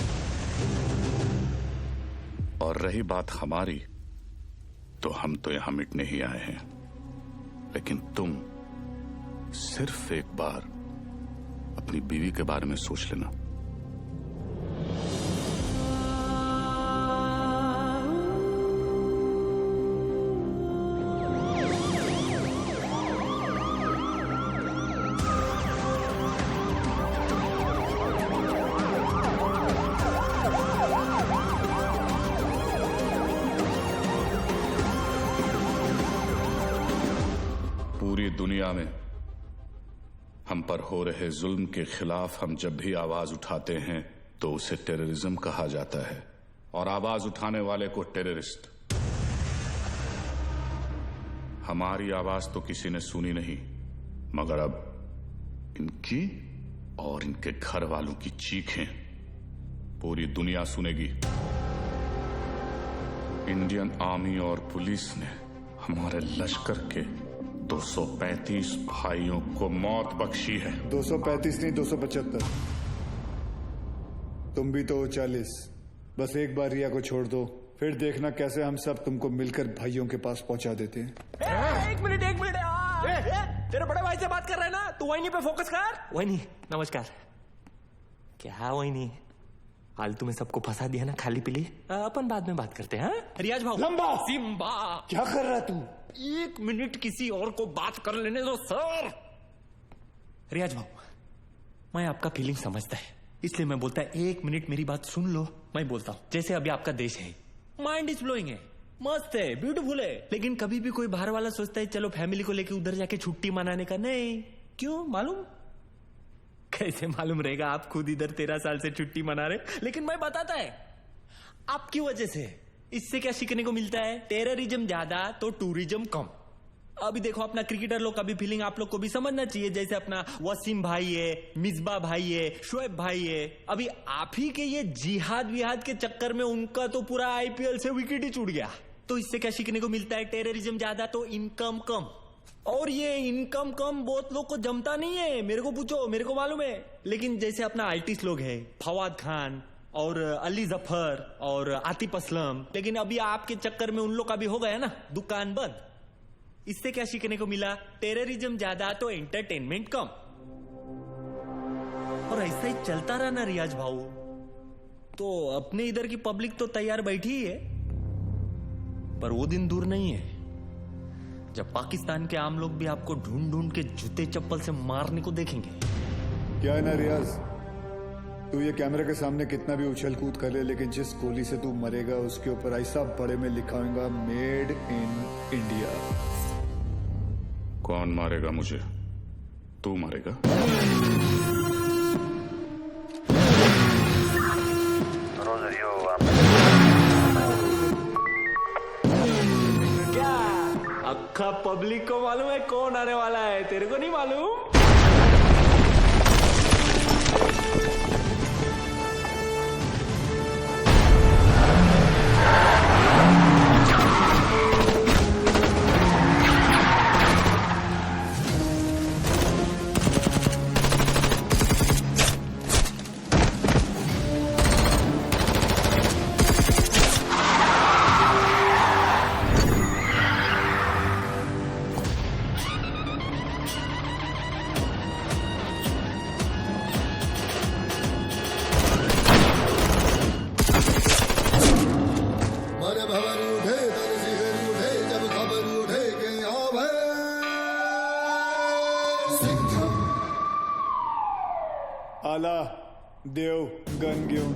और रही बात हमारी, तो हम तो यहां मिटने ही आए हैं, लेकिन तुम सिर्फ एक बार अपनी बीवी के बारे में सोच लेना। पूरी दुनिया में हम पर हो रहे जुल्म के खिलाफ हम जब भी आवाज उठाते हैं तो उसे टेररिज्म कहा जाता है, और आवाज उठाने वाले को टेररिस्ट। हमारी आवाज तो किसी ने सुनी नहीं, मगर अब इनकी और इनके घर वालों की चीखें पूरी दुनिया सुनेगी। इंडियन आर्मी और पुलिस ने हमारे लश्कर के 235 भाइयों को मौत बख्शी है। 235 नहीं, 275। तुम भी तो 40। बस एक बार रिया को छोड़ दो, फिर देखना कैसे हम सब तुमको मिलकर भाइयों के पास पहुंचा देते हैं। एक मिनट तेरे बड़े भाई से बात कर रहे हैं ना, तू वही पे फोकस कर। वही नमस्कार। क्या वही फालतू में सबको फंसा दिया ना, खाली पीली। अपन बाद में बात करते हैं। रियाज भाऊ, लंबा सिम्बा, क्या कर रहा तू? 1 मिनट किसी और को बात कर लेने दो सर। रियाज भाऊ, मैं आपका फीलिंग समझता है, इसलिए मैं बोलता है 1 मिनट मेरी बात सुन लो। मैं बोलता हूँ, जैसे अभी आपका देश है, माइंड इज ब्लोइंग है, मस्त है, ब्यूटीफुल है, लेकिन कभी भी कोई बाहर वाला सोचता है चलो फैमिली को लेके उधर जाके छुट्टी मनाने का। नहीं, क्यों मालूम? कैसे मालूम रहेगा? आप खुद इधर 13 साल से छुट्टी मना रहे, लेकिन मैं बताता है आपकी वजह से। इससे क्या सीखने को मिलता है? टेररिज्म ज्यादा तो टूरिज्म कम। अभी देखो, अपना क्रिकेटर लोग का भी फीलिंग आप लोग को भी समझना चाहिए। जैसे अपना वसीम भाई है, मिसबा भाई है, शोएब भाई है, अभी आप ही के ये जिहाद विहाद के चक्कर में उनका तो पूरा आईपीएल से विकेट ही छूट गया। तो इससे क्या सीखने को मिलता है? टेररिज्म ज्यादा तो इनकम कम। और ये इनकम कम बहुत लोग को जमता नहीं है, मेरे को पूछो, मेरे को मालूम है। लेकिन जैसे अपना आर्टिस्ट लोग है, फवाद खान और अली जफर और आतिफ असलम, लेकिन अभी आपके चक्कर में उन लोग का भी हो गया ना दुकान बंद। इससे क्या सीखने को मिला? टेररिज्म ज्यादा तो एंटरटेनमेंट कम। और ऐसा ही चलता रहा ना रियाज भाऊ, तो अपने इधर की पब्लिक तो तैयार बैठी ही है। पर वो दिन दूर नहीं है जब पाकिस्तान के आम लोग भी आपको ढूंढ ढूंढ के जूते चप्पल से मारने को देखेंगे। क्या है ना रियाज, तू ये कैमरे के सामने कितना भी उछल कूद कर ले, लेकिन जिस गोली से तू मरेगा उसके ऊपर ऐसा बड़े में लिखा होगा, मेड इन इंडिया। कौन मारेगा मुझे? तू मारेगा? पक्का पब्लिक को मालूम है कौन आने वाला है, तेरे को नहीं मालूम? आला देव गन घेऊन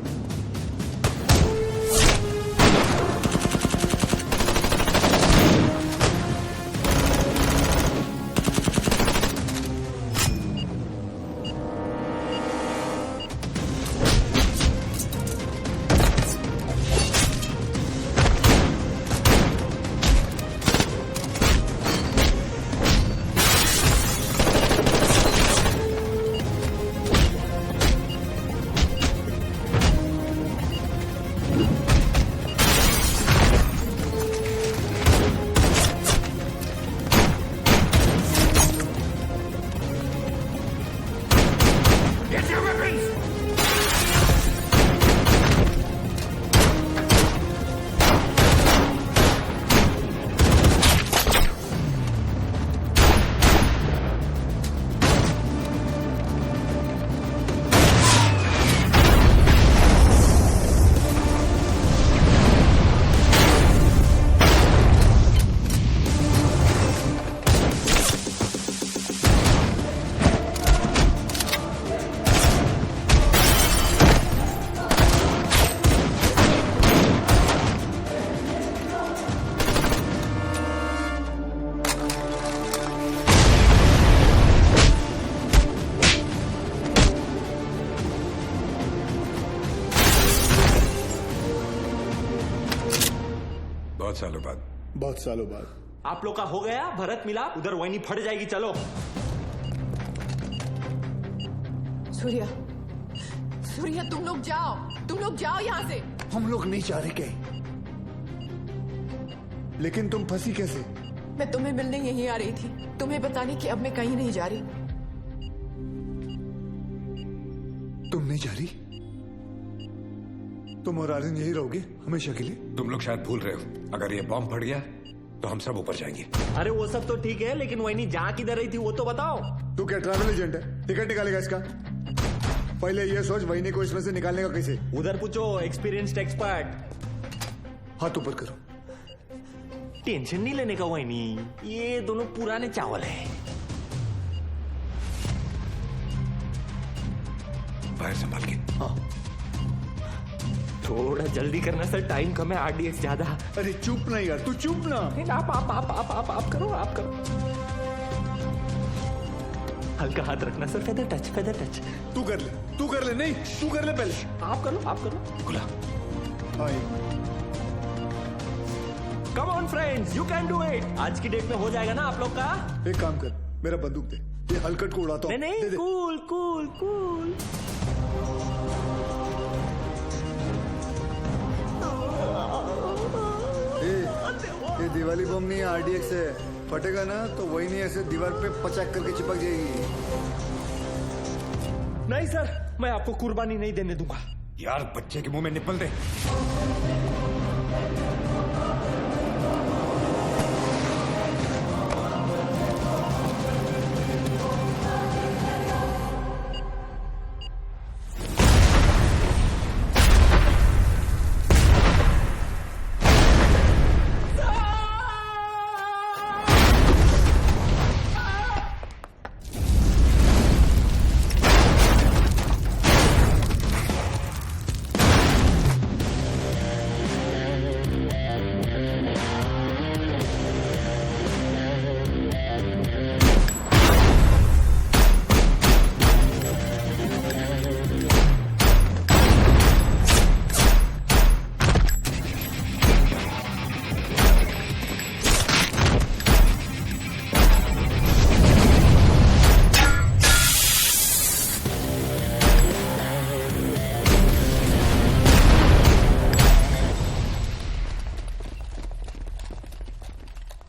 बहुत सालों बाद आप लोग का हो गया भरत मिला, उधर वही फट जाएगी। चलो सूर्या, सूर्या तुम लोग जाओ यहाँ से। हम लोग नहीं जा रहे कहीं, लेकिन तुम फंसी कैसे? मैं तुम्हें मिलने यहीं आ रही थी, तुम्हें बताने कि अब मैं कहीं नहीं जा रही। तुम नहीं जा रही? तुम और आर्यन यही रहोगे हमेशा के लिए? तुम लोग शायद भूल रहे हो, अगर ये बॉम्ब फट गया तो हम सब ऊपर जाएंगे। अरे वो सब तो ठीक है, लेकिन वही जहाँ किधर रही थी वो तो बताओ। तू क्या ट्रैवल एजेंट है? टिकट निकालेगा इसका? पहले ये सोच वहीनी को इसमें से निकालने का कैसे। उधर पूछो एक्सपीरियंस्ड एक्सपर्ट। हाथ ऊपर करो। टेंशन नहीं लेने का वहीनी, ये दोनों पुराने चावल है। बाहर संभाल के। हाँ थोड़ा जल्दी करना सर, टाइम कम है, RDX ज्यादा। अरे चुप ना यार, तू चुप ना। आप करो, आप करो। हल्का हाथ रखना सर, फेदर टच। तू कर ले, नहीं तू कर ले पहले। आप करो। खुला। Come on friends, you can do it. आज की डेट में हो जाएगा ना आप लोग का। एक काम कर, मेरा बंदूक दे, ये हलकट को उड़ाता हूँ। नहीं, कूल। ये दिवाली बम नहीं है, RDX है। फटेगा ना तो वही नहीं ऐसे दीवार पे पचाक करके चिपक जाएगी। नहीं सर, मैं आपको कुर्बानी नहीं देने दूंगा। यार बच्चे के मुंह में निपल दे।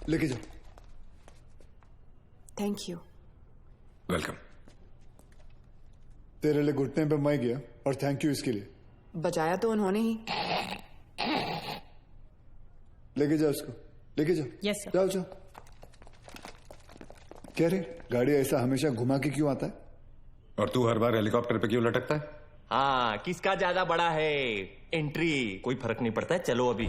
लेके जाओ। Thank you. वेलकम। तेरे लिए घुटने पे मैं गया और थैंक यू इसके लिए। बजाया तो उन्होंने ही। लेके जाओ उसको, लेके जाओ। Yes sir. जाओ जाओ। क्या रे, गाड़ी ऐसा हमेशा घुमा के क्यों आता है? और तू हर बार हेलीकॉप्टर पे क्यों लटकता है? हाँ, किसका ज्यादा बड़ा है एंट्री, कोई फर्क नहीं पड़ता है। चलो अभी।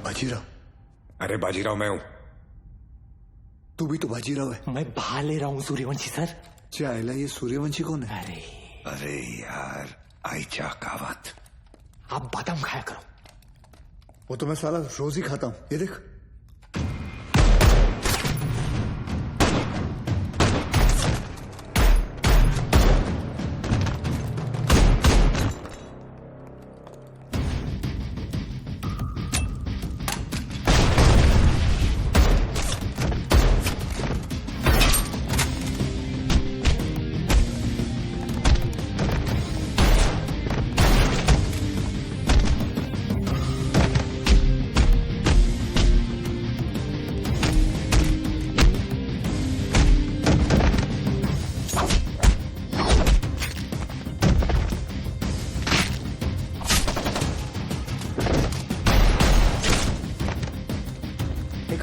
बाजीराव? अरे बाजीराव मैं हूं। तू भी तो बाजीराव है। मैं बहा ले रहा हूँ सूर्यवंशी सर। चाइला, ये सूर्यवंशी कौन है? अरे यार, आईचा कावत। आप बादाम खाया करो। वो तो मैं साला रोज ही खाता हूं, ये देख।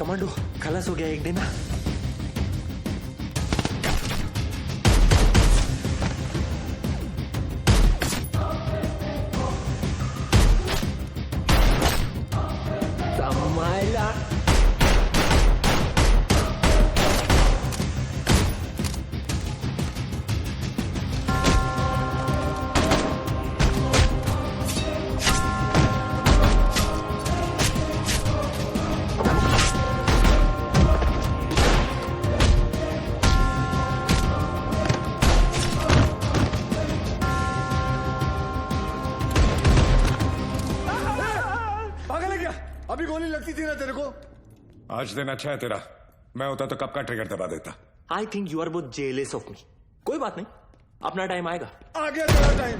कमांडो, खलास हो गया एक दिन। संभाला। अभी गोली लगती थी ना तेरे को। आज दिन अच्छा है तेरा, मैं होता तो कब का ट्रिगर दबा देता। I think you are both jealous of me. कोई बात नहीं, अपना टाइम आएगा। आ गया तेरा टाइम।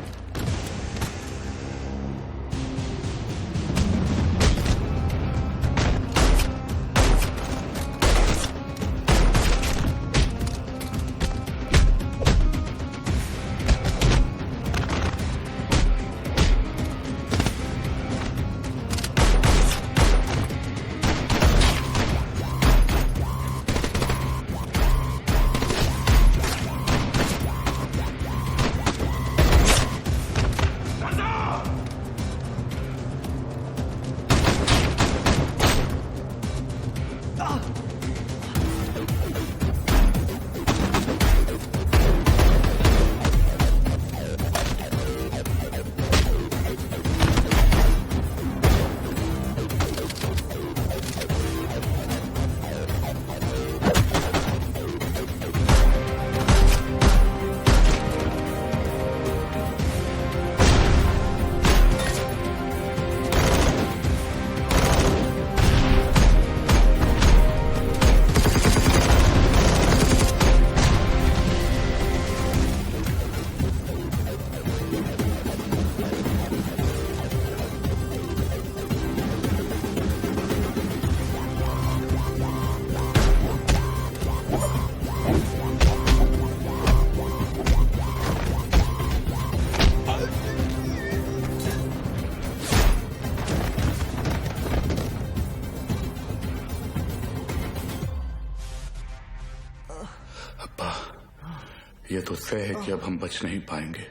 ये तो तय है कि अब हम बच नहीं पाएंगे,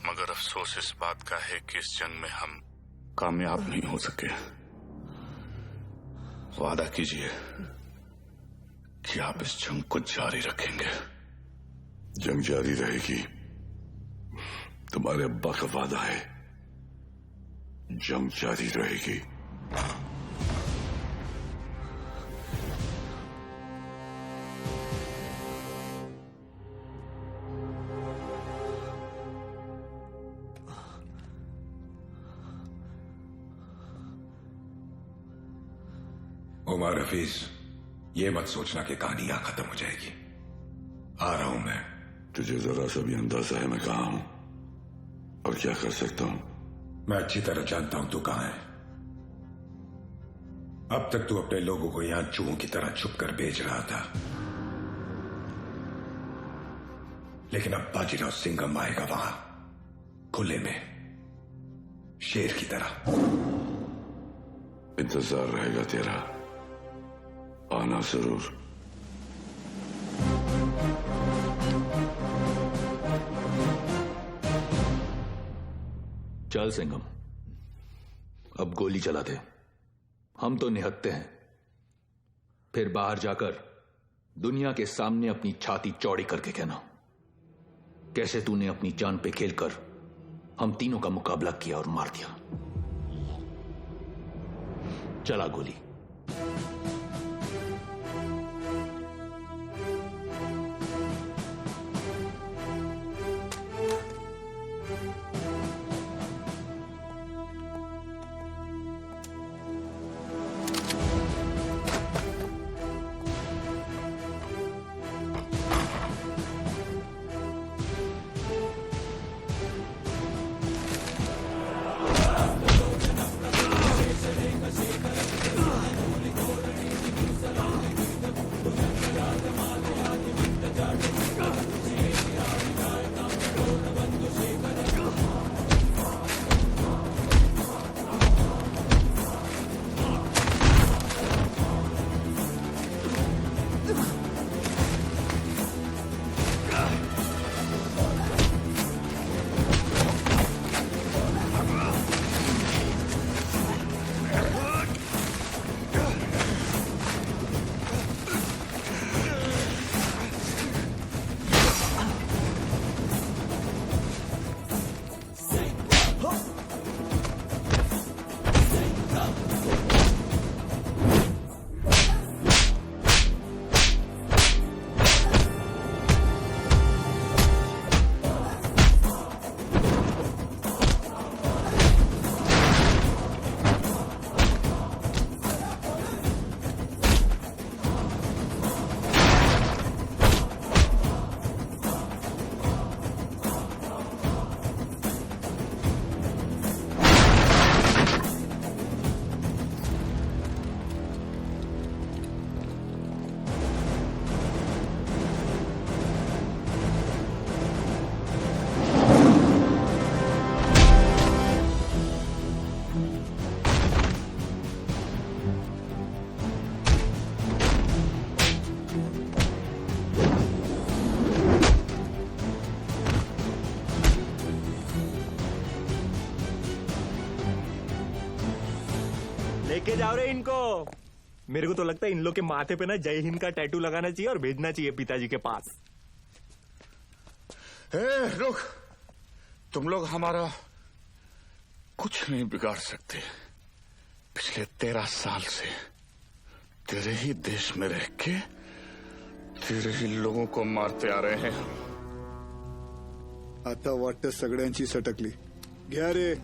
मगर अफसोस इस बात का है कि इस जंग में हम कामयाब नहीं हो सके। वादा कीजिए कि आप इस जंग को जारी रखेंगे। जंग जारी रहेगी, तुम्हारे अब्बा का वादा है। जंग जारी रहेगी। उमर हफीज, ये मत सोचना कि कहानी यहां खत्म हो जाएगी। आ रहा हूं मैं। तुझे जरा सा भी अंदाजा है मैं कहां हूं और क्या कर सकता हूं? मैं अच्छी तरह जानता हूं तू कहां है। अब तक तू अपने लोगों को यहां चूहों की तरह छुप कर बेच रहा था, लेकिन अब बाजीराव सिंघम आएगा वहां खुले में, शेर की तरह। इंतजार रहेगा तेरा, आना जरूर। चल सिंघम, अब गोली चला दे। हम तो निहत्ते हैं, फिर बाहर जाकर दुनिया के सामने अपनी छाती चौड़ी करके कहना कैसे तूने अपनी जान पे खेलकर हम तीनों का मुकाबला किया और मार दिया। चला गोली। लेके जाओ रे इनको। मेरे को तो लगता है इन लोग के माथे पे ना जय हिंद का टैटू लगाना चाहिए और भेजना चाहिए पिताजी के पास। रुक, तुम लोग हमारा कुछ नहीं बिगाड़ सकते। पिछले 13 साल से तेरे ही देश में रह के तेरे ही लोगों को मारते आ रहे हैं। आता वाटतं सगळ्यांची सटकली। घ्या रे।